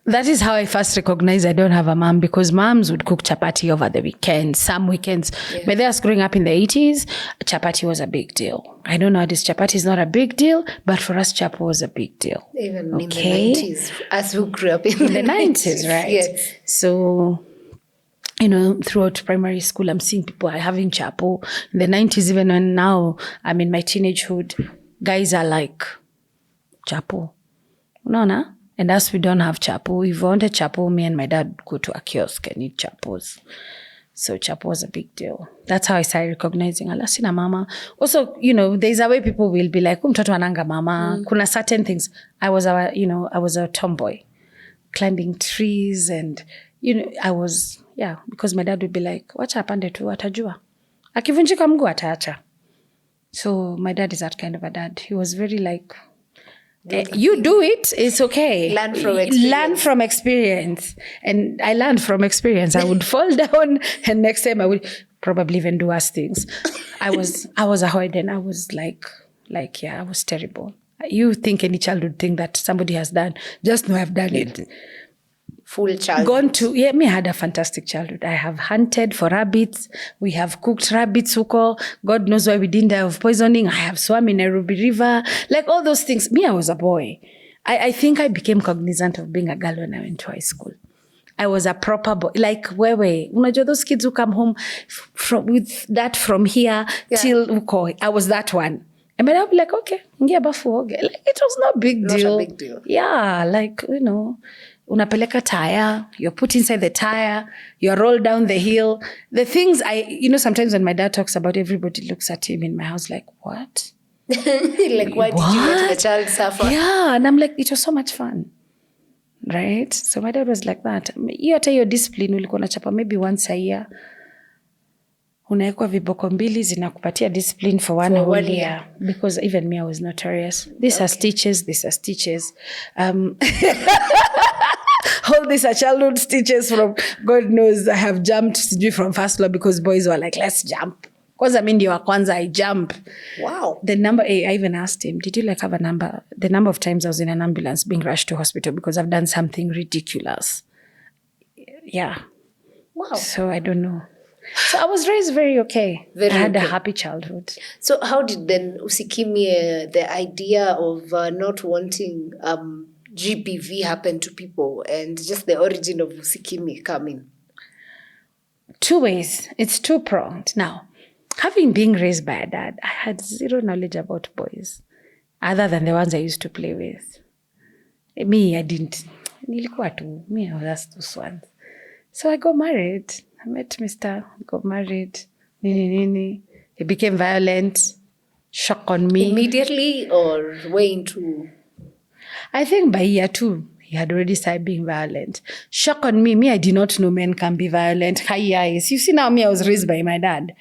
That is how I first recognized I don't have a mom, because moms would cook chapati over the weekend, some weekends. Yeah. But I was growing up in the 80s, chapati was a big deal. I don't know, this chapati is not a big deal, but for us, chapo was a big deal.
Even in the 90s, as who grew up in
the 90s, right?
Yes.
So throughout primary school, I'm seeing people are having chapo. In the 90s, even when now I'm in my teenagehood, guys are like, chapo. No. And as we don't have chapo, if we wanted chapo, me and my dad go to a kiosk and eat chapos. So chapo was a big deal. That's how I started recognizing, ala, sina mama. Also, there's a way people will be like, mtoto ananga mama. Kuna certain things. I was a tomboy, climbing trees and, because my dad would be like, wacha apande tu, atajua. Akivunjika mguu ataacha. So my dad is that kind of a dad. He was very like, you do it, it's okay. Learn from experience. And I learned from experience. I would fall down and next time I would probably even do worse things. I was a hoyden. I was like, I was terrible. You think any child would think that somebody has done, just know I've done it.
Full childhood.
I had a fantastic childhood. I have hunted for rabbits. We have cooked rabbits huko. God knows why we didn't die of poisoning. I have swum in Nairobi River. Like all those things. Me, I was a boy. I think I became cognizant of being a girl when I went to high school. I was a proper boy. Like, unajua those kids who come home with that from here till huko. I was that one. And I'd be like, okay, ingia bafu oge. Like, it was not big deal.
Not a big deal.
Yeah, like, unapeleka tire, you're put inside the tire, you're rolled down the hill. The things sometimes when my dad talks about, everybody looks at him in my house like, what?
Like, why did you let the child suffer?
Yeah, and I'm like, it was so much fun. Right? So my dad was like that. You hata your discipline ulikuwa unachapa maybe once a year. Unaekwa viboko mbili zinakupatia discipline for one whole year. Because even me, I was notorious. These are stitches. All these are childhood stitches from, God knows, I have jumped from first floor because boys were like, let's jump. Because ndio wa kwanza, I jump.
Wow.
The number, I even asked him, did you have a number? The number of times I was in an ambulance being rushed to hospital because I've done something ridiculous. Yeah.
Wow.
So I don't know. So I was raised very okay. I had a happy childhood.
So how did then Usikimye, the idea of not wanting GBV happen to people and just the origin of Usikimye come in?
Two ways. It's two-pronged. Now, having been raised by a dad, I had zero knowledge about boys other than the ones I used to play with. Me, I didn't. Nilikuwa tu. Me, I was those ones. So I got married. I met Mr. Got married. He became violent. Shock on me.
Immediately or way into?
I think by year 2, he had already started being violent. Shock on me. Me, I did not know men can be violent. High eyes. You see now me, I was raised by my dad.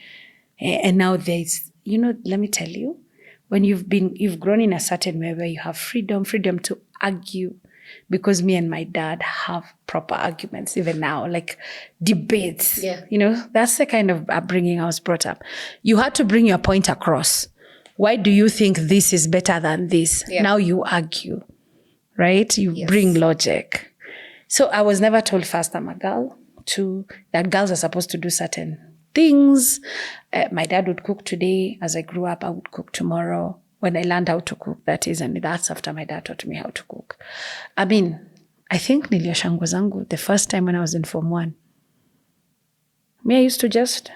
And now there's, let me tell you, when you've grown in a certain way where you have freedom to argue, because me and my dad have proper arguments even now, like debates.
Yeah.
That's the kind of upbringing I was brought up. You had to bring your point across. Why do you think this is better than this? Yeah. Now you argue, right? You bring logic. So I was never told first I'm a girl, that girls are supposed to do certain things. My dad would cook today. As I grew up, I would cook tomorrow. When I learned how to cook, that is, and that's after my dad taught me how to cook. I mean, I think niliosha nguo zangu the first time when I was in Form 1. Me, I used to just,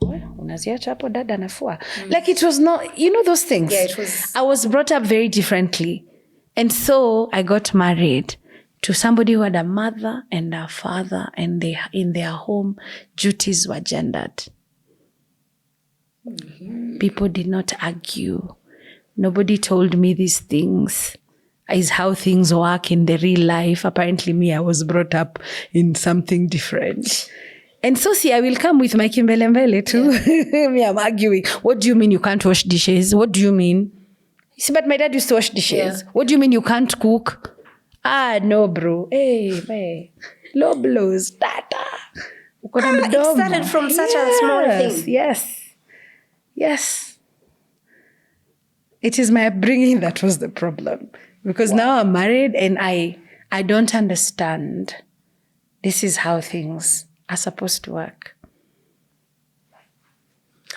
unaziacha hapo dada nafua. Like it was not, those things.
Yeah, it was.
I was brought up very differently. And so I got married to somebody who had a mother and a father, and in their home, duties were gendered. Mm-hmm. People did not argue. Nobody told me these things is how things work in the real life. Apparently me, I was brought up in something different. And so see, I will come with my kimbelembele too. Yeah. Me, I'm arguing. What do you mean you can't wash dishes? What do you mean? See, but my dad used to wash dishes. Yeah. What do you mean you can't cook? No, bro. Hey. Low blows. Tata.
It started from such a small thing.
Yes. It is my upbringing that was the problem. Because now I'm married and I don't understand. This is how things are supposed to work.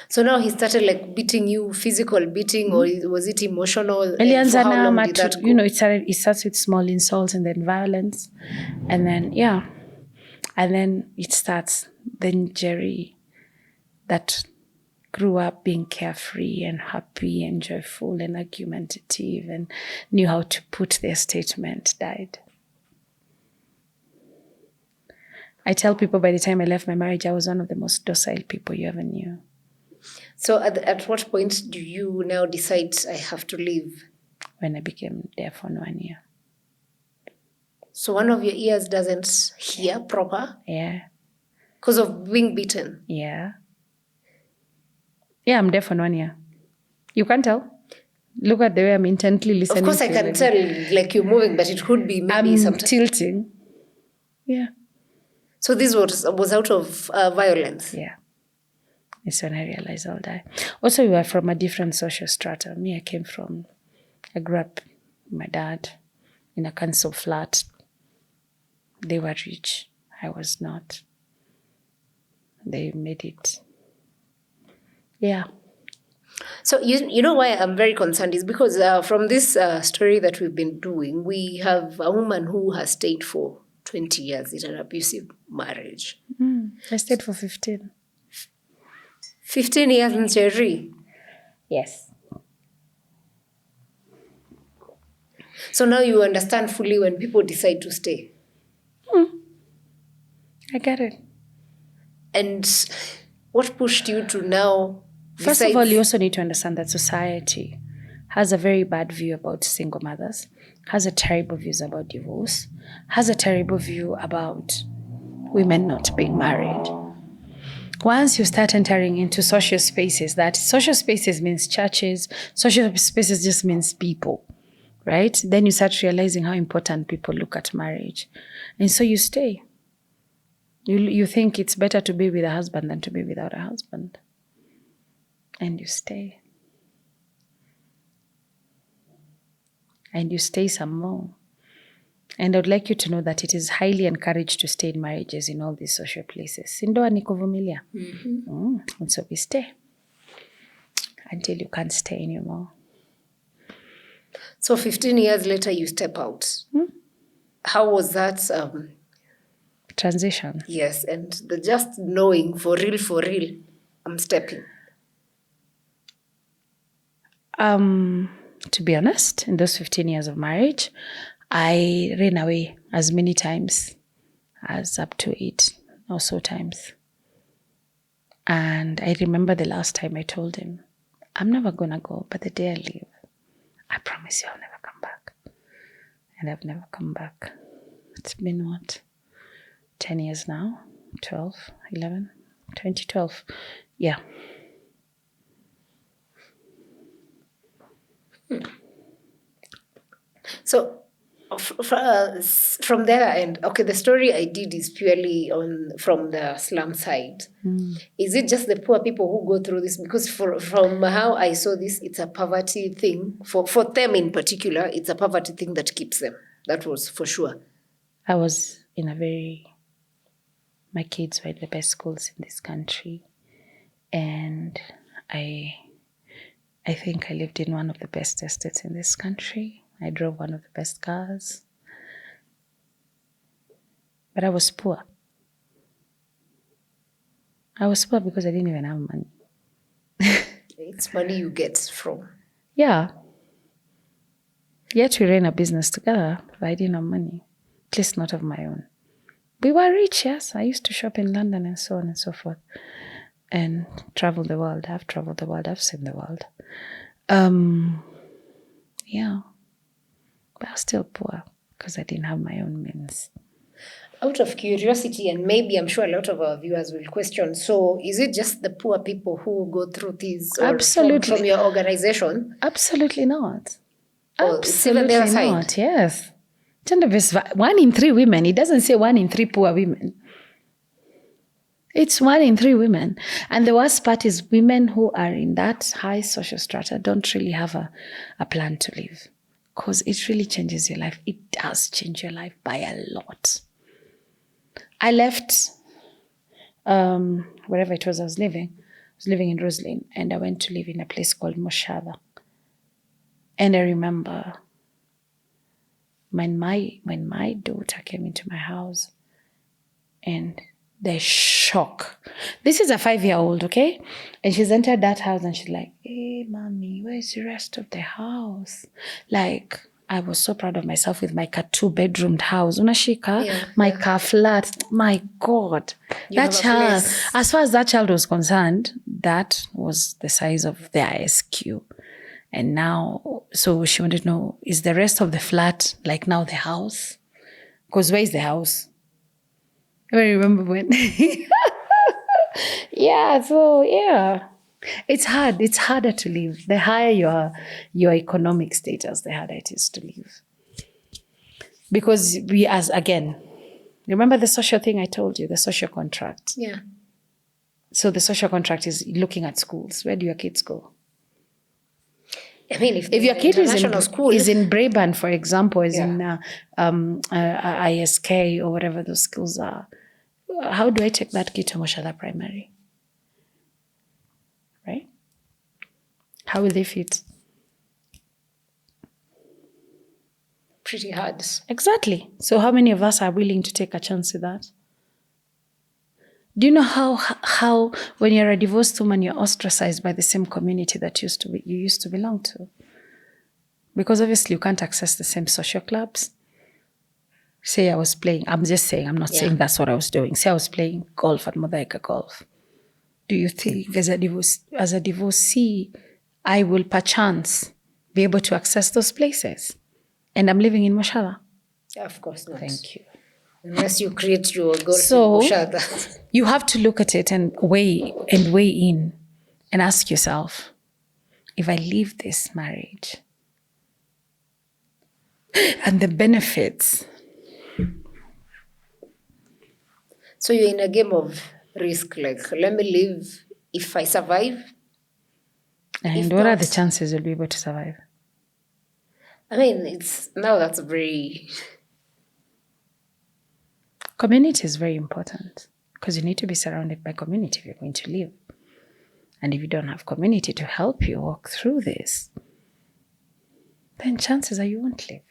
So now he started like beating you, physical beating, or was it emotional?
And for how long did that go? It starts with small insults and then violence. And then, And then it starts, then Njeri that grew up being carefree and happy and joyful and argumentative and knew how to put their statement, died. I tell people by the time I left my marriage, I was one of the most docile people you ever knew.
So at what point do you now decide I have to leave?
When I became deaf for 1 year.
So one of your ears doesn't hear proper?
Yeah.
Because of being beaten?
Yeah. Yeah, I'm deaf for 1 year. You can't tell. Look at the way I'm intently listening.
Of course I can tell, like you're moving, but it could be maybe
I'm
sometimes.
tilting. Yeah.
So this was out of violence?
Yeah. It's when I realized I'll die. Also, we were from a different social strata. I grew up with my dad in a council flat. They were rich. I was not. They made it. Yeah.
So you know why I'm very concerned is because from this story that we've been doing, we have a woman who has stayed for 20 years in an abusive marriage.
I stayed for 15.
15 years in Njeri?
Yes.
So now you understand fully when people decide to stay.
I get it.
And what pushed you to now decide?
First of all, you also need to understand that society has a very bad view about single mothers, has a terrible views about divorce, has a terrible view about women not being married. Once you start entering into social spaces, that social spaces means churches, social spaces just means people, right? Then you start realizing how important people look at marriage. And so you stay. You think it's better to be with a husband than to be without a husband. And you stay. And you stay some more. And I'd like you to know that it is highly encouraged to stay in marriages in all these social places. Sindoa ni kuvumilia. And so we stay until you can't stay anymore.
So 15 years later, you step out. How was that?
Transition.
Yes, and the just knowing for real, I'm stepping.
To be honest, in those 15 years of marriage, I ran away as many times as up to 8 or so times. And I remember the last time I told him, I'm never going to go, but the day I leave, I promise you I'll never come back. And I've never come back. It's been what? 10 years now? 12, 11, 2012. Yeah.
So from there end, okay, the story I did is purely from the slum side. Is it just the poor people who go through this? Because from how I saw this, it's a poverty thing. For them in particular, it's a poverty thing that keeps them. That was for sure.
I was in my kids were in the best schools in this country. And I think I lived in one of the best estates in this country. I drove one of the best cars. But I was poor. I was poor because I didn't even have money.
It's money you get from.
Yeah. Yet we ran a business together, but I didn't have money. At least not of my own. We were rich, yes. I used to shop in London and so on and so forth. And travel the world. I've traveled the world. I've seen the world. Yeah. But I was still poor because I didn't have my own means.
Out of curiosity, and maybe I'm sure a lot of our viewers will question, so is it just the poor people who go through this?
Absolutely.
From your organization?
Absolutely not.
Absolutely
not, yes. 1 in 3 women. It doesn't say 1 in 3 poor women. It's 1 in 3 women. And the worst part is women who are in that high social strata don't really have a plan to live. Because it really changes your life. It does change your life by a lot. I left wherever it was I was living. I was living in Roslyn, and I went to live in a place called Moshava. And I remember when my daughter came into my house, and the shock. This is a 5-year-old, okay? And she's entered that house and she's like, hey, mommy, where's the rest of the house? Like, I was so proud of myself with my 2-bedroomed house. Unashika, my car flat. My God. That child, as far as that child was concerned, that was the size of the ISQ. And now, so she wanted to know, is the rest of the flat like now the house? Because where is the house? I remember when. It's hard. It's harder to live. The higher your economic status, the harder it is to live. Because remember the social thing I told you, the social contract.
Yeah.
So the social contract is looking at schools. Where do your kids go?
I mean, if
your kid is in Brabant, for example, in ISK or whatever those schools are, how do I take that kid to Moshala Primary? Right? How will they fit?
Pretty hard.
Exactly. So how many of us are willing to take a chance with that? Do you know how when you're a divorced woman, you're ostracized by the same community that you used to belong to? Because obviously you can't access the same social clubs. Say I was playing, I'm just saying, I'm not saying that's what I was doing. Say I was playing golf at Modaika Golf. Do you think as a divorcee, I will perchance be able to access those places? And I'm living in Moshala?
Yeah, of course not.
Thank you.
Unless you create your golf
so
in Moshala.
You have to look at it and weigh in and ask yourself, if I leave this marriage and the benefits.
So you're in a game of risk, like, let me leave if I survive.
And what are the chances you'll be able to survive?
I mean, that's very...
Community is very important because you need to be surrounded by community if you're going to live. And if you don't have community to help you walk through this, then chances are you won't live.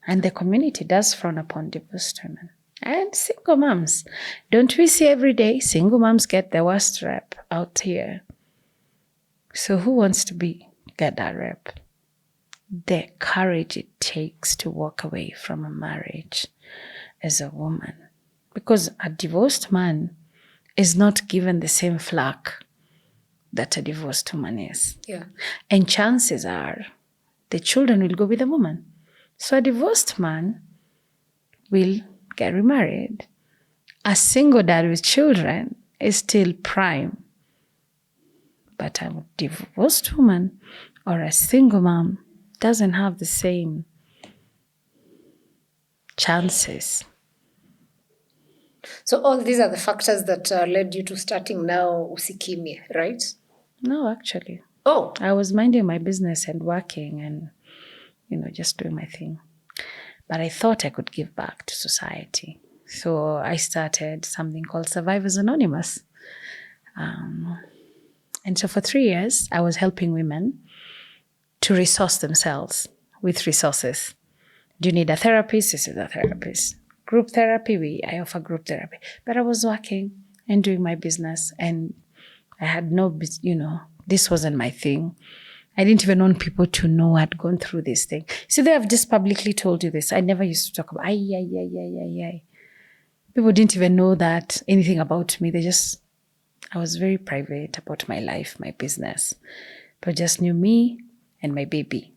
And the community does frown upon divorced women. And single moms. Don't we see every day single moms get the worst rep out here? So who wants to get that rep? The courage it takes to walk away from a marriage as a woman. Because a divorced man is not given the same flack that a divorced woman is.
Yeah.
And chances are the children will go with the woman. So a divorced man will get remarried. A single dad with children is still prime. But a divorced woman or a single mom doesn't have the same chances.
So all these are the factors that led you to starting now Usikimye, right?
No, actually.
Oh.
I was minding my business and working and, just doing my thing. But I thought I could give back to society. So I started something called Survivors Anonymous. And so for 3 years, I was helping women to resource themselves with resources. Do you need a therapist? This is a therapist. Group therapy, I offer group therapy. But I was working and doing my business and I had this wasn't my thing. I didn't even want people to know I'd gone through this thing. So they have just publicly told you this. I never used to talk about, People didn't even know that anything about me. I was very private about my life, my business. But just knew me and my baby.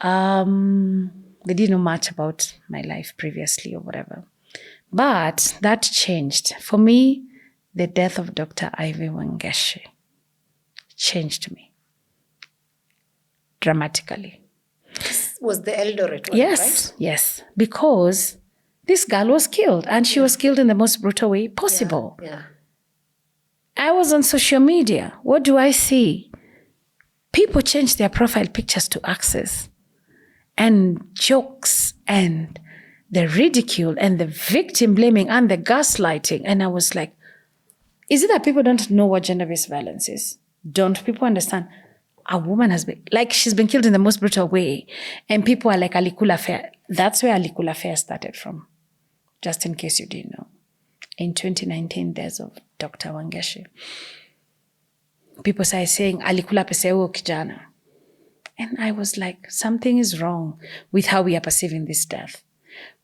They didn't know much about my life previously or whatever. But that changed. For me, the death of Dr. Ivy Wangeshi changed me dramatically.
This was the Eldoret one, right?
Yes. Because this girl was killed and she was killed in the most brutal way possible.
Yeah.
I was on social media. What do I see? People change their profile pictures to access. And jokes and the ridicule and the victim blaming and the gaslighting. And I was like, is it that people don't know what gender-based violence is? Don't people understand? A woman she's been killed in the most brutal way. And people are like, Alikula Fair. That's where Alikula Fair started from. just in case you didn't know. In 2019, death of Dr. Wangeshi. People started saying, alikula pesa huyo kijana. And I was like, something is wrong with how we are perceiving this death.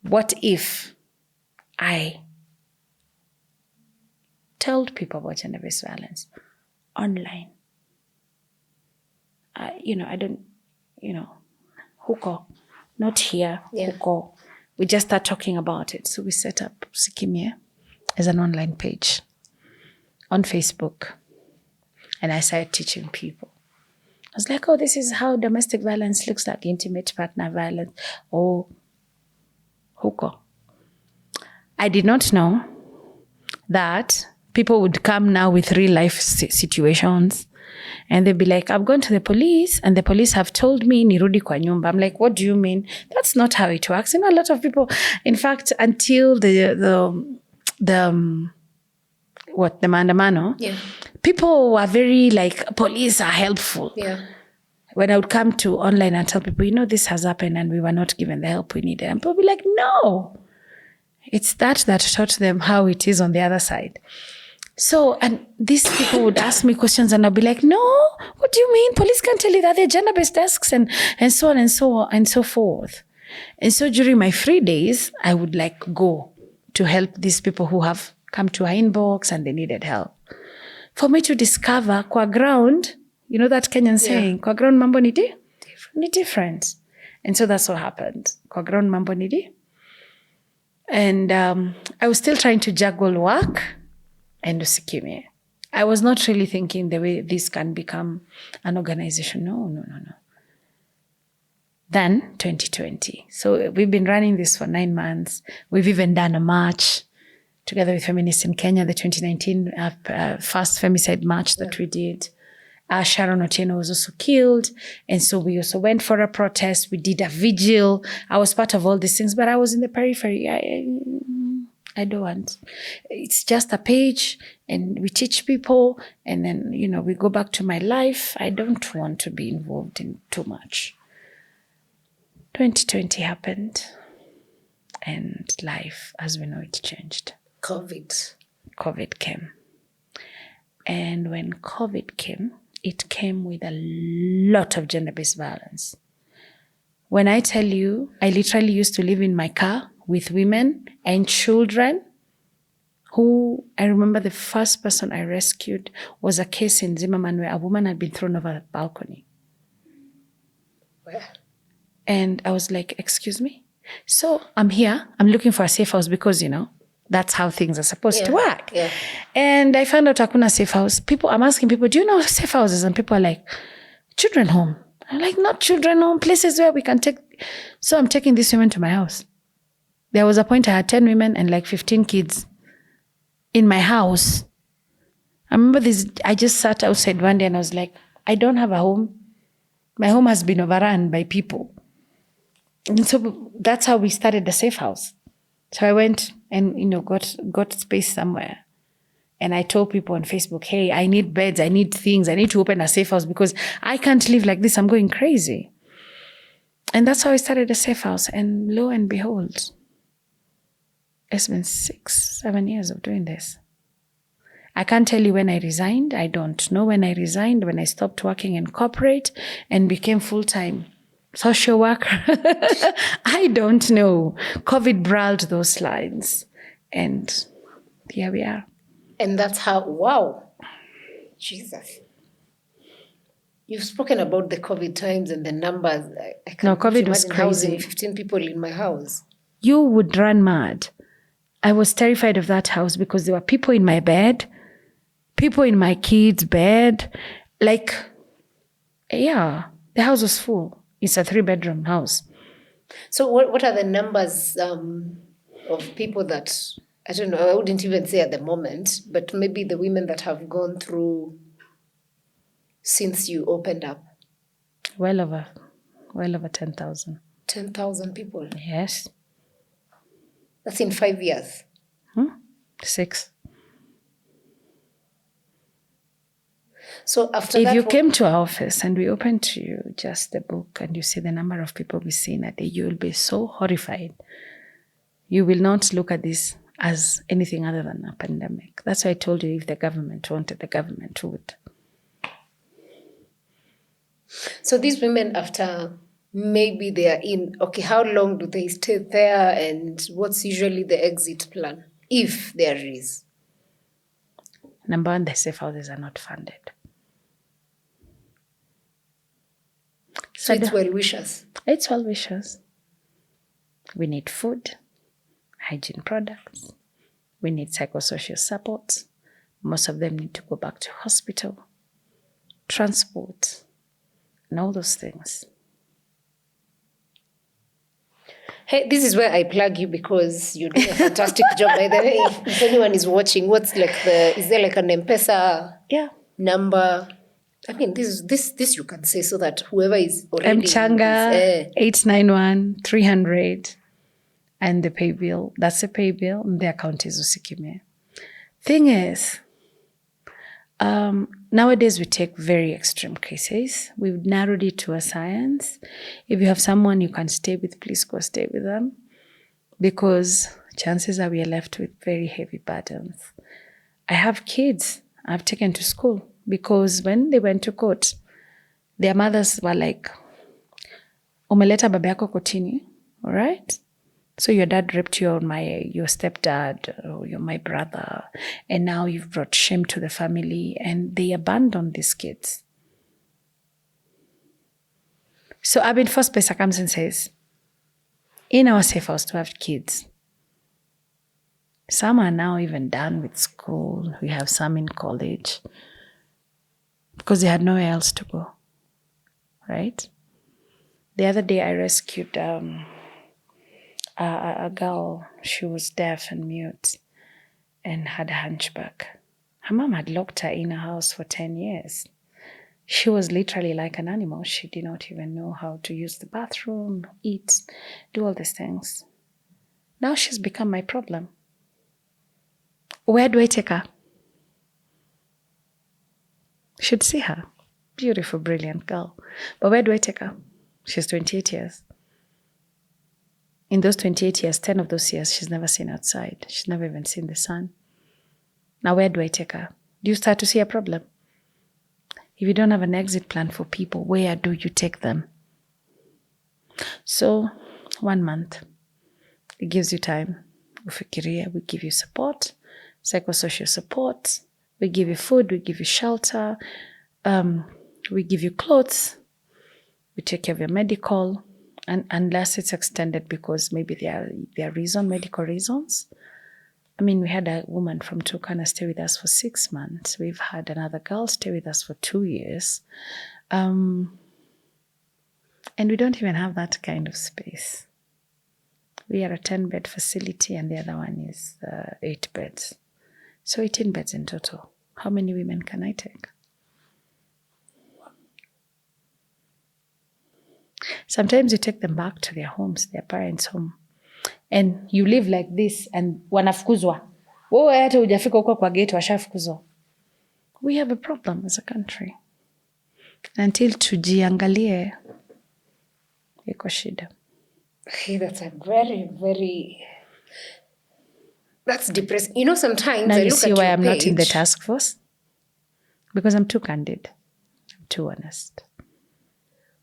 What if I told people about gender-based violence online? I don't, huko, not here, huko. We just start talking about it. So we set up Usikimye as an online page on Facebook. And I started teaching people. I was like, this is how domestic violence looks like, intimate partner violence, or huko. I did not know that people would come now with real life situations and they'd be like, I've gone to the police and the police have told me nirudi kwa nyumba. I'm like, what do you mean? That's not how it works. A lot of people, in fact, until the maandamano, people were very like, police are helpful.
Yeah.
When I would come to online and tell people, this has happened and we were not given the help we needed. And people would be like, no. It's that taught them how it is on the other side. So, and these people would ask me questions and I'd be like, no, what do you mean? Police can't tell you that they're gender-based desks and so on and so on and so forth. And so during my free days, I would go to help these people who have come to our inbox and they needed help. For me to discover kwa ground, that Kenyan saying, kwa ground mambo ni different. And so that's what happened. Kwa ground mambo ni. And I was still trying to juggle work and Usikimye. I was not really thinking the way this can become an organization. No. Then 2020. So we've been running this for 9 months. We've even done a march together with feminists in Kenya, the 2019 first Femicide march that we did. Sharon Otieno was also killed. And so we also went for a protest. We did a vigil. I was part of all these things, but I was in the periphery. I don't want. It's just a page and we teach people and then, we go back to my life. I don't want to be involved in too much. 2020 happened and life as we know it changed. COVID came. And when COVID came, it came with a lot of gender-based violence. When I tell you, I literally used to live in my car with women and children who, I remember the first person I rescued was a case in Zimmerman where a woman had been thrown over a balcony.
Where?
And I was like, excuse me? So I'm here, I'm looking for a safe house because, that's how things are supposed to work.
Yeah.
And I found out hakuna safe house. I'm asking people, do you know safe houses? And people are like, children home. I'm like, not children home, places where we can take. So I'm taking these women to my house. There was a point I had 10 women and 15 kids in my house. I remember this, I just sat outside one day and I was like, I don't have a home. My home has been overrun by people. And so that's how we started the safe house. So I went and, got space somewhere. And I told people on Facebook, hey, I need beds, I need things, I need to open a safe house because I can't live like this. I'm going crazy. And that's how I started a safe house. And lo and behold, it's been 6-7 years of doing this. I can't tell you when I resigned. I don't know when I resigned, when I stopped working in corporate and became full-time social worker. I don't know. COVID brilled those lines. And here we are.
And that's how, wow. Jesus. You've spoken about the COVID times and the numbers. I can't
COVID was crazy.
Housing 15 people in my house.
You would run mad. I was terrified of that house because there were people in my bed, people in my kids' bed. The house was full. It's a 3-bedroom house.
So what are the numbers of people that, I don't know, I wouldn't even say at the moment, but maybe the women that have gone through since you opened up?
Well over 10,000.
10,000 people?
Yes.
That's in 5 years?
6.
So after
if
that,
you came to our office and we opened to you just the book and you see the number of people we see in a day, you will be so horrified. you will not look at this as anything other than a pandemic. That's why I told you if the government wanted, the government would.
So these women, after maybe they are in, okay, how long do they stay there, and what's usually the exit plan, if there is?
Number one, the safe houses are not funded.
So it's well-wishers.
It's well-wishers. We need food, hygiene products. We need psychosocial support. Most of them need to go back to hospital, transport, and all those things.
Hey, this is where I plug you because you're doing a fantastic job. By the way, if anyone is watching, is there like an M-Pesa number? I mean, this you can say so that whoever is already
Mchanga 891 300 and the pay bill. That's a pay bill. And the account is Usikimye. Thing is, nowadays we take very extreme cases. We've narrowed it to a science. If you have someone you can stay with, please go stay with them, because chances are we are left with very heavy burdens. I have kids I've taken to school because when they went to court, their mothers were like, umeleta baba yako kotini, all right? So your dad raped your stepdad, or you're my brother, and now you've brought shame to the family, and they abandoned these kids. So I've been forced by circumstances in our safe house to have kids. Some are now even done with school. We have some in college because they had nowhere else to go, right? The other day I rescued a girl. She was deaf and mute and had a hunchback. Her mom had locked her in a house for 10 years. She was literally like an animal. She did not even know how to use the bathroom, eat, do all these things. Now she's become my problem. Where do I take her? Should see her. Beautiful, brilliant girl. But where do I take her? She's 28 years. In those 28 years, 10 of those years, she's never seen outside. She's never even seen the sun. Now, where do I take her? Do you start to see a problem? If you don't have an exit plan for people, where do you take them? So, 1 month. It gives you time. Ufikirie, we give you support, psychosocial support. We give you food, we give you shelter. We give you clothes. We take care of your medical. And unless it's extended because maybe there are medical reasons. I mean, we had a woman from Turkana stay with us for 6 months. We've had another girl stay with us for 2 years. And we don't even have that kind of space. We are a 10-bed facility and the other one is 8 beds. So 18 beds in total. How many women can I take? Sometimes you take them back to their homes, their parents' home. And you live like this and wanafukuzwa. Wewe hata hujafika huko kwa gate washafukuzwa. We have a problem as a country. Until tujiangalie, iko shida.
Okay, that's a very, very... That's depressing. You know, sometimes
now
I
you
look
see
at
why
your
I'm
page.
not in the task force? Because I'm too candid. I'm too honest.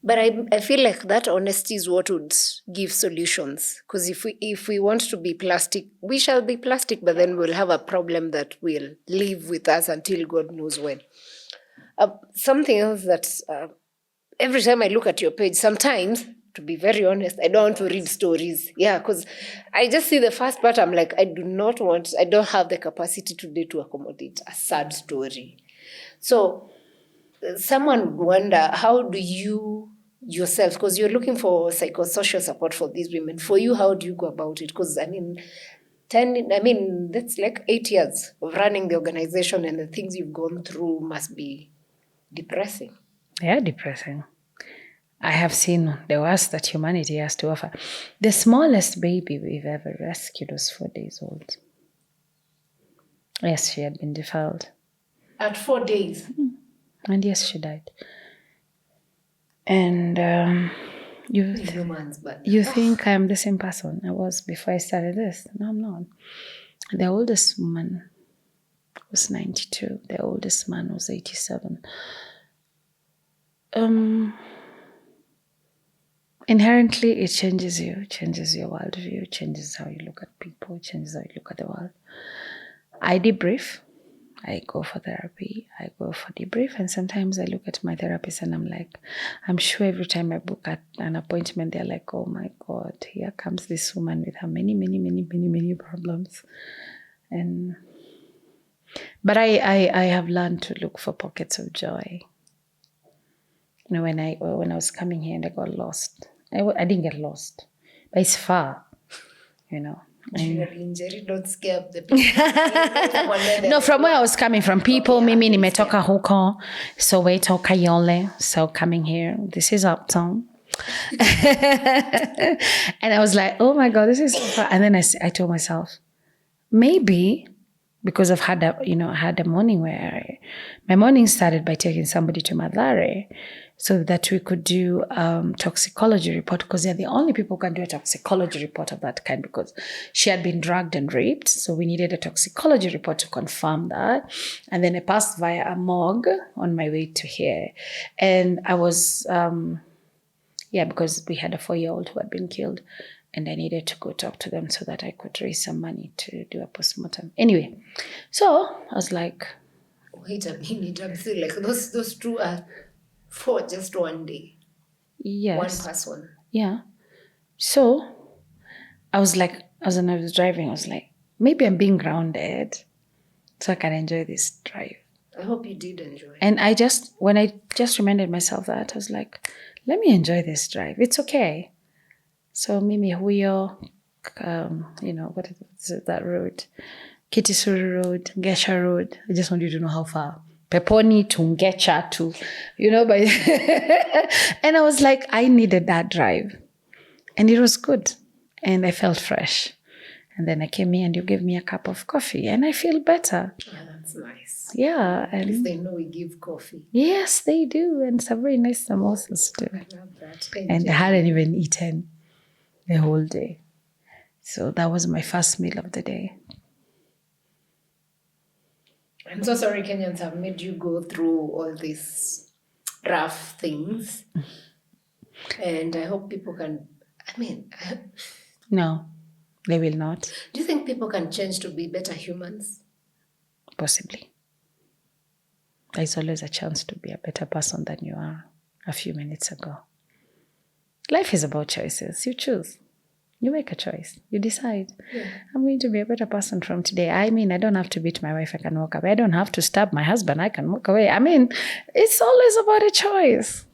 But I feel like that honesty is what would give solutions. Because if we want to be plastic, we shall be plastic, but then we'll have a problem that will live with us until God knows when. Something else that every time I look at your page, sometimes, to be very honest, I don't want to read stories. Yeah, because I just see the first part, I'm like, I don't have the capacity today to accommodate a sad story. So someone would wonder, how do you yourself, because you're looking for psychosocial support for these women, for you, how do you go about it? Because that's like 8 years of running the organization, and the things you've gone through must be depressing.
Yeah, depressing. I have seen the worst that humanity has to offer. The smallest baby we've ever rescued was 4 days old. Yes, she had been defiled.
At 4 days?
And yes, she died. And
humans, but
you think I'm the same person I was before I started this. No, I'm not. The oldest woman was 92. The oldest man was 87. Inherently, it changes you, changes your worldview, changes how you look at people, changes how you look at the world. I debrief. I go for therapy. I go for debrief. And sometimes I look at my therapist and I'm like, I'm sure every time I book an appointment, they're like, oh my God, here comes this woman with her many problems. But I have learned to look for pockets of joy. You know, when I was coming here and I got lost, I didn't get lost, but it's far, you know.
Njeri, don't scare up the people.
No, from where I was coming from, people, mimi nimetoka huko, Soweto, Kayole, so coming here, this is uptown. And I was like, oh my God, this is so far. And then I told myself, maybe because I've had a morning where my morning started by taking somebody to Madare so that we could do toxicology report, because they're the only people who can do a toxicology report of that kind, because she had been drugged and raped. So we needed a toxicology report to confirm that. And then I passed via a morgue on my way to here. And I was, because we had a 4-year-old who had been killed. And I needed to go talk to them so that I could raise some money to do a postmortem. Anyway, so I was like,
wait a minute, I'm still like, those two are for just one day.
Yes.
One person.
Yeah. So I was like, when I was driving, I was like, maybe I'm being grounded so I can enjoy this drive.
I hope you did enjoy.
And when I just reminded myself that, I was like, let me enjoy this drive. It's okay. So Mimi Huyo, what is it, that road? Kitisuru Road, Gesha Road. I just want you to know how far. Peponi to Ngecha to, and I was like, I needed that drive. And it was good. And I felt fresh. And then I came here and you gave me a cup of coffee and I feel better.
Oh, that's nice.
Yeah.
At least they know we give coffee.
Yes, they do. And some very nice samosas too.
I love that.
And I hadn't even eaten the whole day. So that was my first meal of the day.
I'm so sorry Kenyans have made you go through all these rough things. And I hope people can,
No, they will not.
Do you think people can change to be better humans?
Possibly. There's always a chance to be a better person than you are a few minutes ago. Life is about choices. You choose. You make a choice. You decide. Yeah. I'm going to be a better person from today. I don't have to beat my wife. I can walk away. I don't have to stab my husband. I can walk away. It's always about a choice.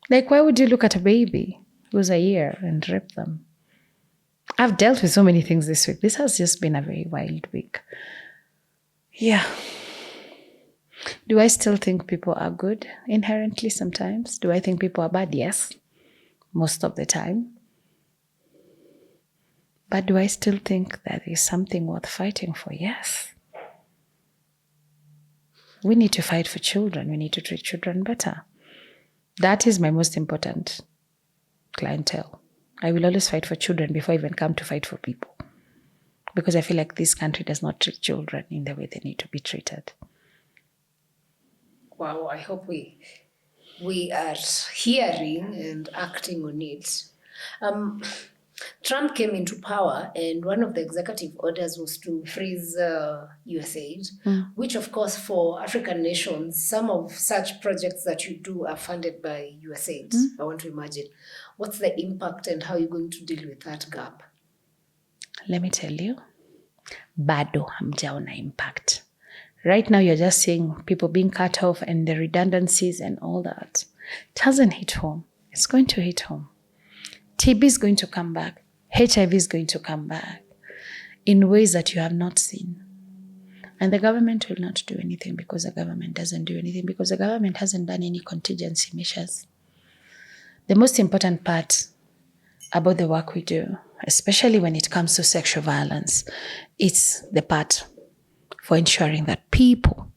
Like, why would you look at a baby who's a year and rape them? I've dealt with so many things this week. This has just been a very wild week. Yeah. Do I still think people are good inherently sometimes? Do I think people are bad? Yes. Most of the time. But do I still think that is something worth fighting for? Yes. We need to fight for children. We need to treat children better. That is my most important clientele. I will always fight for children before I even come to fight for people. Because I feel like this country does not treat children in the way they need to be treated.
Wow, I hope we are hearing and acting on it. Trump came into power and one of the executive orders was to freeze USAID, which of course for African nations, some of such projects that you do are funded by USAID. I want to imagine. What's the impact and how are you going to deal with that gap?
Let me tell you, bado hamjaona impact. Right now, you're just seeing people being cut off and the redundancies and all that. It hasn't hit home. It's going to hit home. TB is going to come back. HIV is going to come back in ways that you have not seen. And the government will not do anything because the government doesn't do anything because the government hasn't done any contingency measures. The most important part about the work we do, especially when it comes to sexual violence, it's the part for ensuring that people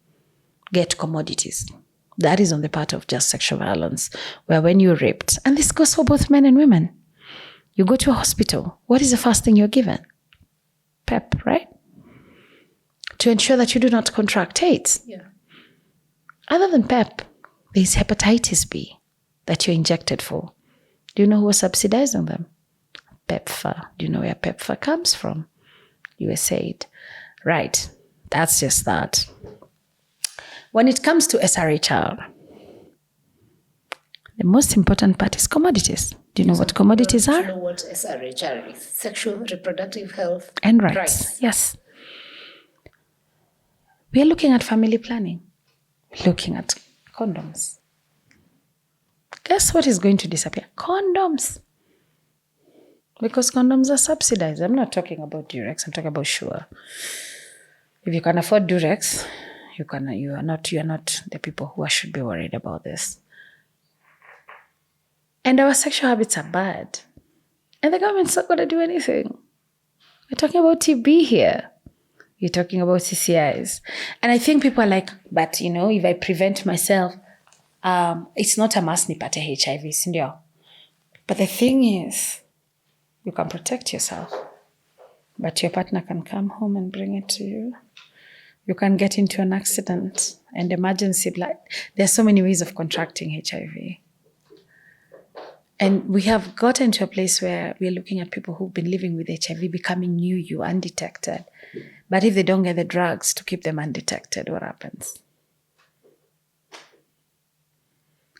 get commodities. That is on the part of just sexual violence, where when you're raped, and this goes for both men and women, you go to a hospital. What is the first thing you're given? PEP, right? To ensure that you do not contract AIDS.
Yeah.
Other than PEP, there's hepatitis B that you're injected for. Do you know who was subsidizing them? PEPFAR. Do you know where PEPFAR comes from? USAID. Right. That's just that. When it comes to SRHR, the most important part is commodities. Do you know what commodities are?
Do you know what SRHR is? Sexual Reproductive Health
and rights. Yes. We are looking at family planning, looking at condoms. Guess what is going to disappear? Condoms. Because condoms are subsidized. I'm not talking about Durex, I'm talking about Sure. If you can afford Durex, you are not the people who should be worried about this. And our sexual habits are bad. And the government's not going to do anything. We're talking about TB here. You're talking about CCIs. And I think people are like, but if I prevent myself, it's not a must nipate HIV, sindio? But the thing is, you can protect yourself, but your partner can come home and bring it to you. You can get into an accident and emergency. There are so many ways of contracting HIV. And we have gotten to a place where we're looking at people who've been living with HIV becoming you undetected. But if they don't get the drugs to keep them undetected, what happens?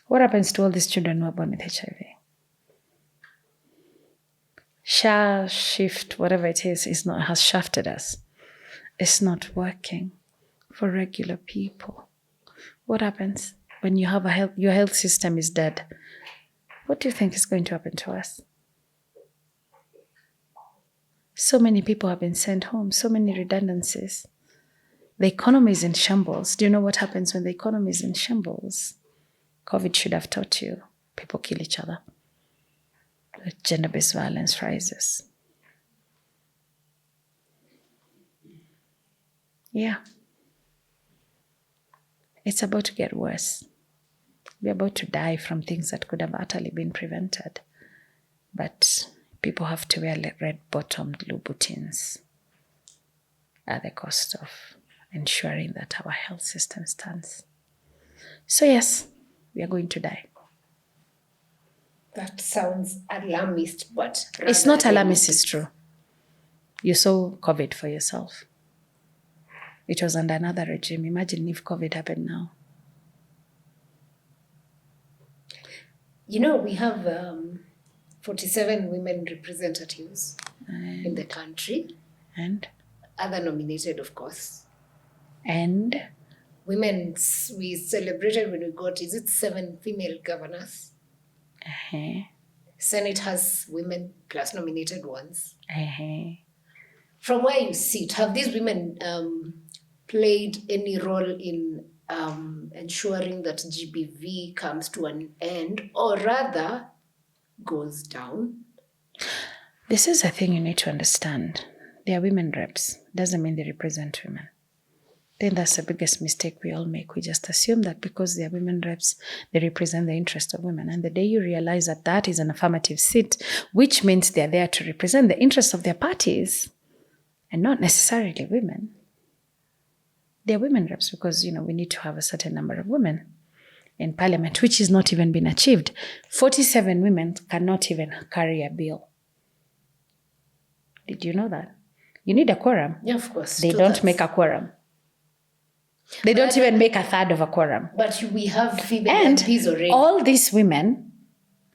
What happens to all these children who are born with HIV? Shift, whatever it is has shafted us. It's not working for regular people. What happens when you have your health system is dead? What do you think is going to happen to us? So many people have been sent home, so many redundancies. The economy is in shambles. Do you know what happens when the economy is in shambles? COVID should have taught you. People kill each other. Gender-based violence rises. Yeah. It's about to get worse. We're about to die from things that could have utterly been prevented. But people have to wear red-bottomed Louboutins at the cost of ensuring that our health system stands. So yes, we are going to die.
That sounds alarmist, but...
It's not alarmist, it's true. You saw COVID for yourself. It was under another regime. Imagine if COVID happened now.
We have 47 women representatives in the country.
And?
Other nominated, of course.
And?
Women, we celebrated when we got, 7 female governors?
Uh-huh.
Senate has women plus nominated ones.
Uh-huh.
From where you sit, have these women played any role in ensuring that GBV comes to an end, or rather goes down?
This is a thing you need to understand. They are women reps. Doesn't mean they represent women. Then that's the biggest mistake we all make. We just assume that because they are women reps, they represent the interest of women. And the day you realize that that is an affirmative seat, which means they're there to represent the interests of their parties and not necessarily women. They're women reps because, we need to have a certain number of women in parliament, which has not even been achieved. 47 women cannot even carry a bill. Did you know that? You need a quorum.
Yeah, of course.
They don't make a quorum. They don't even make a third of a quorum.
But we have female
and
MPs already.
All these women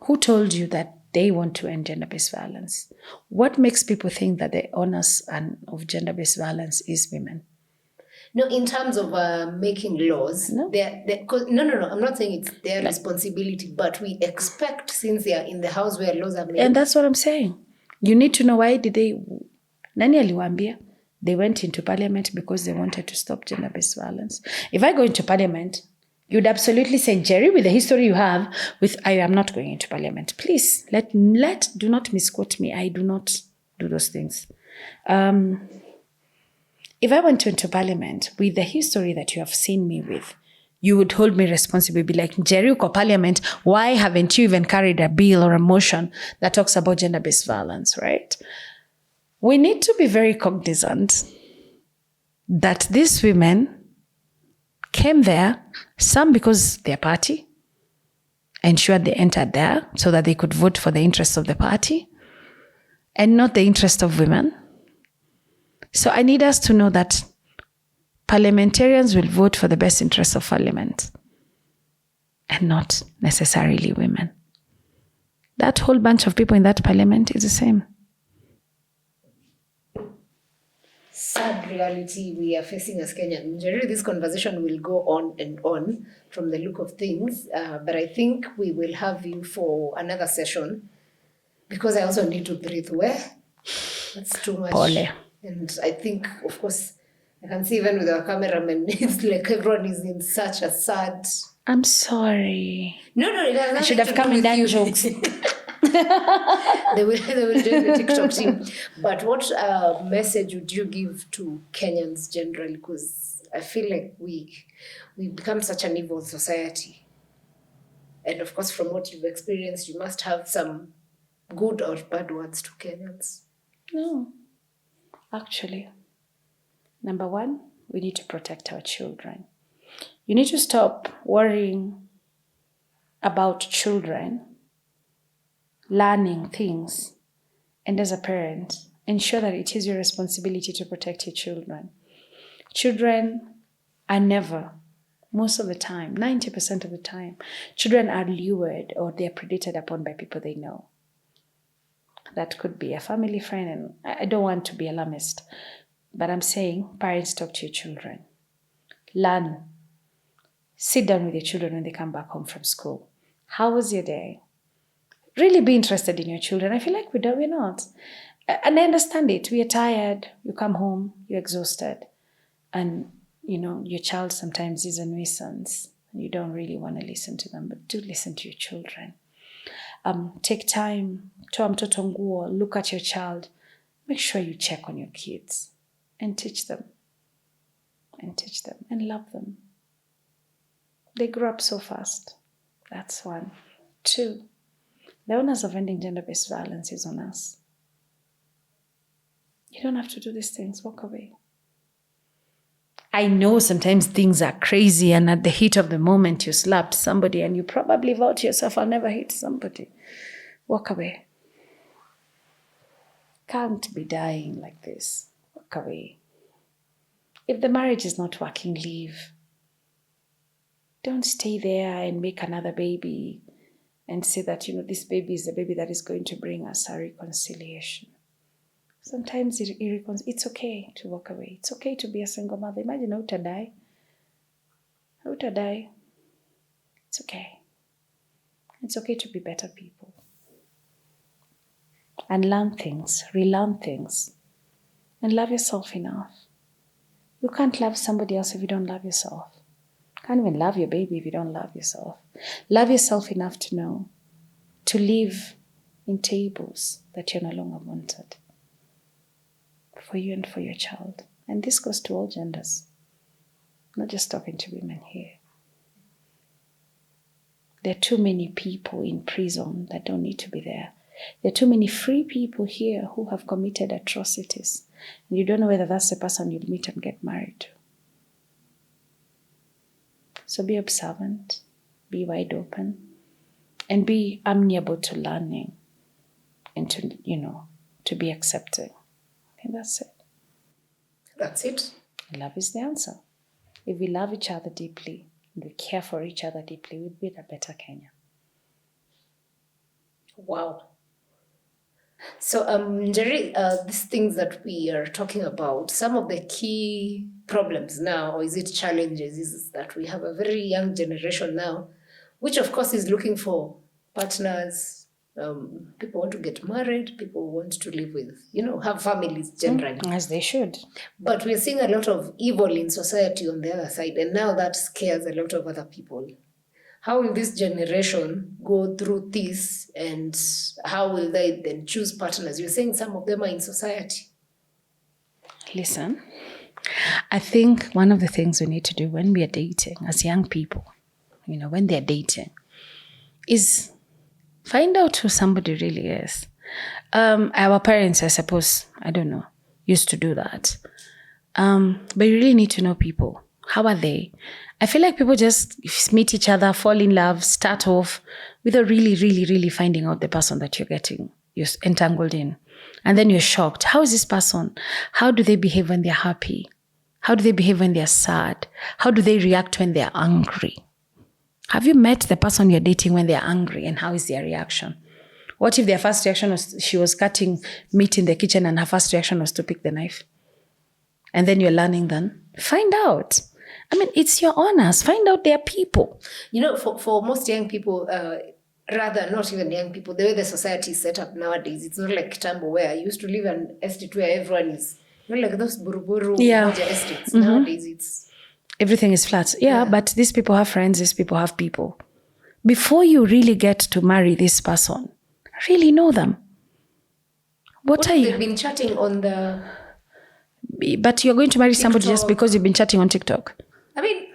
who told you that they want to end gender-based violence. What makes people think that the onus of gender-based violence is women?
No, in terms of making laws,
no,
I'm not saying it's their responsibility, but we expect, since they are in the house where laws are made.
And that's what I'm saying. You need to know why did they... Nani aliwaambia? They went into parliament because they wanted to stop gender-based violence. If I go into parliament, you'd absolutely say, Njeri, with the history you have, I am not going into parliament. Please, do not misquote me. I do not do those things. If I went into parliament with the history that you have seen me with, you would hold me responsible, be like, Njeri, uko parliament, why haven't you even carried a bill or a motion that talks about gender-based violence, right? We need to be very cognizant that these women came there, some because their party ensured they entered there so that they could vote for the interests of the party and not the interest of women. So I need us to know that parliamentarians will vote for the best interests of parliament and not necessarily women. That whole bunch of people in that parliament is the same.
Sad reality we are facing as Kenyans. Generally, this conversation will go on and on from the look of things, but I think we will have you for another session because I also need to breathe. Where? That's too much.
Pole.
And I think, of course, I can see even with our cameraman, it's like everyone is in such a sad...
I'm sorry.
No, it has nothing
I should have
to
come
do
and
with
done
you.
jokes.
They will join the TikTok team. But what message would you give to Kenyans generally? Because I feel like we become such an evil society. And of course, from what you've experienced, you must have some good or bad words to Kenyans.
No, actually. Number one, we need to protect our children. You need to stop worrying about children learning things, and as a parent, ensure that it is your responsibility to protect your children. Children are never, most of the time, 90% of the time, children are lured or they're predated upon by people they know. That could be a family friend, and I don't want to be alarmist, but I'm saying parents, talk to your children. Learn. Sit down with your children when they come back home from school. How was your day? Really be interested in your children. I feel like we're not. And I understand it. We are tired. You come home, you're exhausted. And, your child sometimes is a nuisance. You don't really want to listen to them, but do listen to your children. Take time, toa mtoto nguo, look at your child. Make sure you check on your kids and teach them. And love them. They grow up so fast. That's one. Two, the onus of ending gender-based violence is on us. You don't have to do these things. Walk away. I know sometimes things are crazy and at the heat of the moment you slapped somebody and you probably vowed to yourself, I'll never hit somebody. Walk away. Can't be dying like this. Walk away. If the marriage is not working, leave. Don't stay there and make another baby and say that, this baby is the baby that is going to bring us a reconciliation. Sometimes it's okay to walk away. It's okay to be a single mother. Imagine hautadai. It's okay. It's okay to be better people. And learn things, relearn things, and love yourself enough. You can't love somebody else if you don't love yourself. You can't even love your baby if you don't love yourself. Love yourself enough to know, to live in tables that you're no longer wanted. For you and for your child. And this goes to all genders. Not just talking to women here. There are too many people in prison that don't need to be there. There are too many free people here who have committed atrocities. And you don't know whether that's the person you'll meet and get married to. So be observant, be wide open, and be amenable to learning and to be accepting. I think that's it.
That's it.
Love is the answer. If we love each other deeply, and we care for each other deeply, we'll build a better Kenya.
Wow. So, Njeri, these things that we are talking about, some of the key problems now, or is it challenges, is that we have a very young generation now, which of course is looking for partners. People want to get married, people want to live with, have families generally.
As they should.
But we're seeing a lot of evil in society on the other side, and now that scares a lot of other people. How will this generation go through this, and how will they then choose partners? You're saying some of them are in society.
Listen, I think one of the things we need to do when we are dating as young people, when they're dating, is find out who somebody really is. Our parents, I suppose, I don't know, used to do that. But you really need to know people. How are they? I feel like people just meet each other, fall in love, start off without really, really, really finding out the person that you're entangled in. And then you're shocked. How is this person? How do they behave when they're happy? How do they behave when they're sad? How do they react when they're angry? Have you met the person you're dating when they're angry, and how is their reaction? What if their first reaction was she was cutting meat in the kitchen and her first reaction was to pick the knife? And then you're learning then. Find out. I mean, it's your honors. Find out their people.
For most young people, rather not even young people, the way the society is set up nowadays, it's not like Kitambo where I used to live in an estate where everyone is, like those buruburu estates. Mm-hmm. Nowadays, everything is flat.
Yeah, but these people have friends, these people have people. Before you really get to marry this person, really know them. What are you?
They've been chatting on the...
But you're going to marry somebody just because you've been chatting on TikTok.
I mean,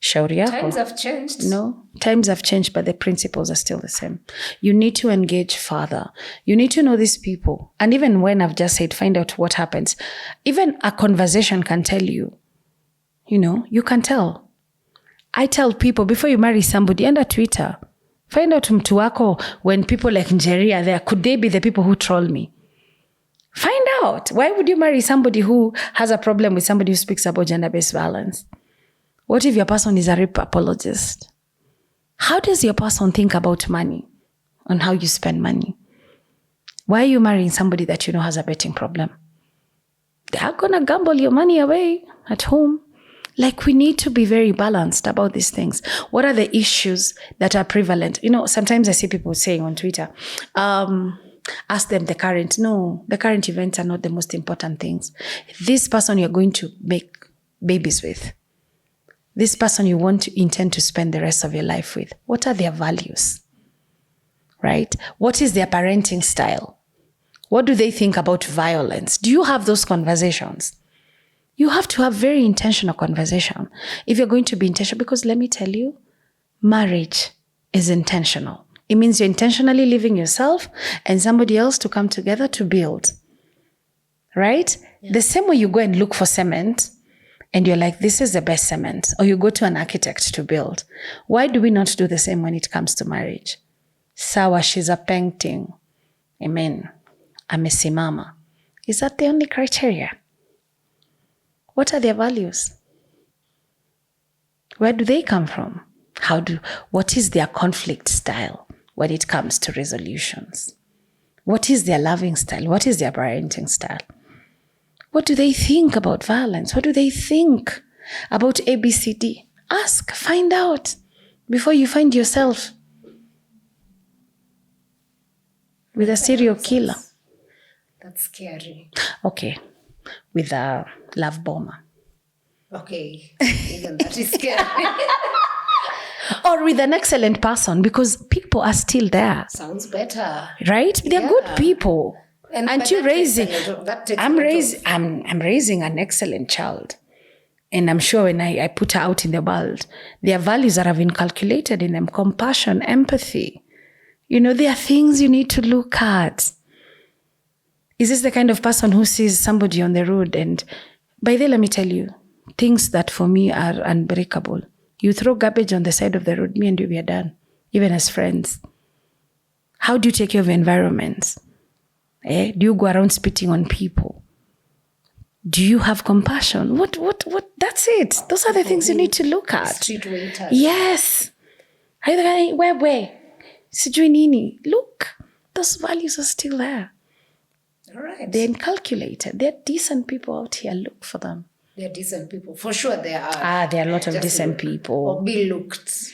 Shauri
times have changed.
No, times have changed, but the principles are still the same. You need to engage further. You need to know these people. And even when I've just said, find out what happens, even a conversation can tell you, you can tell. I tell people, before you marry somebody, enda Twitter. Find out mtu wako when people like Njeri are there. Could they be the people who troll me? Find out. Why would you marry somebody who has a problem with somebody who speaks about gender-based violence? What if your person is a rape apologist? How does your person think about money and how you spend money? Why are you marrying somebody that has a betting problem? They are going to gamble your money away at home. Like, we need to be very balanced about these things. What are the issues that are prevalent? Sometimes I see people saying on Twitter, ask them the current. No, the current events are not the most important things. This person you're going to make babies with, this person you intend to spend the rest of your life with, what are their values? Right? What is their parenting style? What do they think about violence? Do you have those conversations? You have to have very intentional conversation if you're going to be intentional, because let me tell you, marriage is intentional. It means you're intentionally leaving yourself and somebody else to come together to build. Right? Yeah. The same way you go and look for cement and you're like, this is the best cement, or you go to an architect to build. Why do we not do the same when it comes to marriage? Sawa, she's a painting. Amen. Amesimama. Is that the only criteria? What are their values? Where do they come from? What is their conflict style when it comes to resolutions? What is their loving style? What is their parenting style? What do they think about violence? What do they think about ABCD? Ask, find out before you find yourself with a serial killer.
That's scary.
Okay. With a love bomber.
Okay. Even that is scary.
Or with an excellent person, because people are still there.
Sounds better.
Right? They're good people. And you raising, I'm raising an excellent child. And I'm sure when I put her out in the world, there are values that have been calculated in them: compassion, empathy. There are things you need to look at. Is this the kind of person who sees somebody on the road? And by the way, let me tell you, things that for me are unbreakable. You throw garbage on the side of the road, me and you, we are done, even as friends. How do you take care of your environment? Do you go around spitting on people? Do you have compassion? What? That's it. Those are the things you need to look at.
Street waiters.
Yes. Where? Sijui nini. Look, those values are still there.
All right.
They're inculcated. They're decent people out here. Look for them.
They're decent people. For sure there are.
There are a lot of decent people.
Or be looked.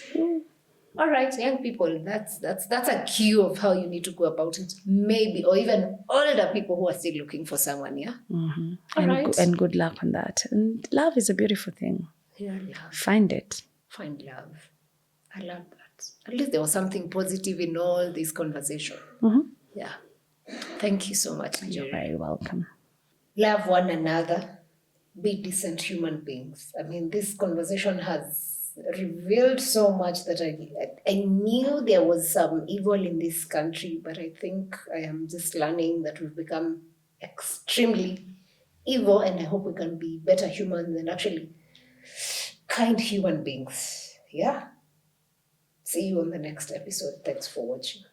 All right, young people, that's a cue of how you need to go about it. Maybe, or even older people who are still looking for someone, yeah?
Mm-hmm.
And
good luck on that. And love is a beautiful thing.
Yeah, love.
Find it.
Find love. I love that. At least there was something positive in all this conversation.
Mm-hmm.
Yeah. Thank you so much, Njeri.
You're very welcome.
Love one another. be decent human beings. I mean, this conversation has revealed so much that I knew there was some evil in this country, but I think I am just learning that we've become extremely evil, and I hope we can be better humans and actually kind human beings. Yeah. See you on the next episode. Thanks for watching.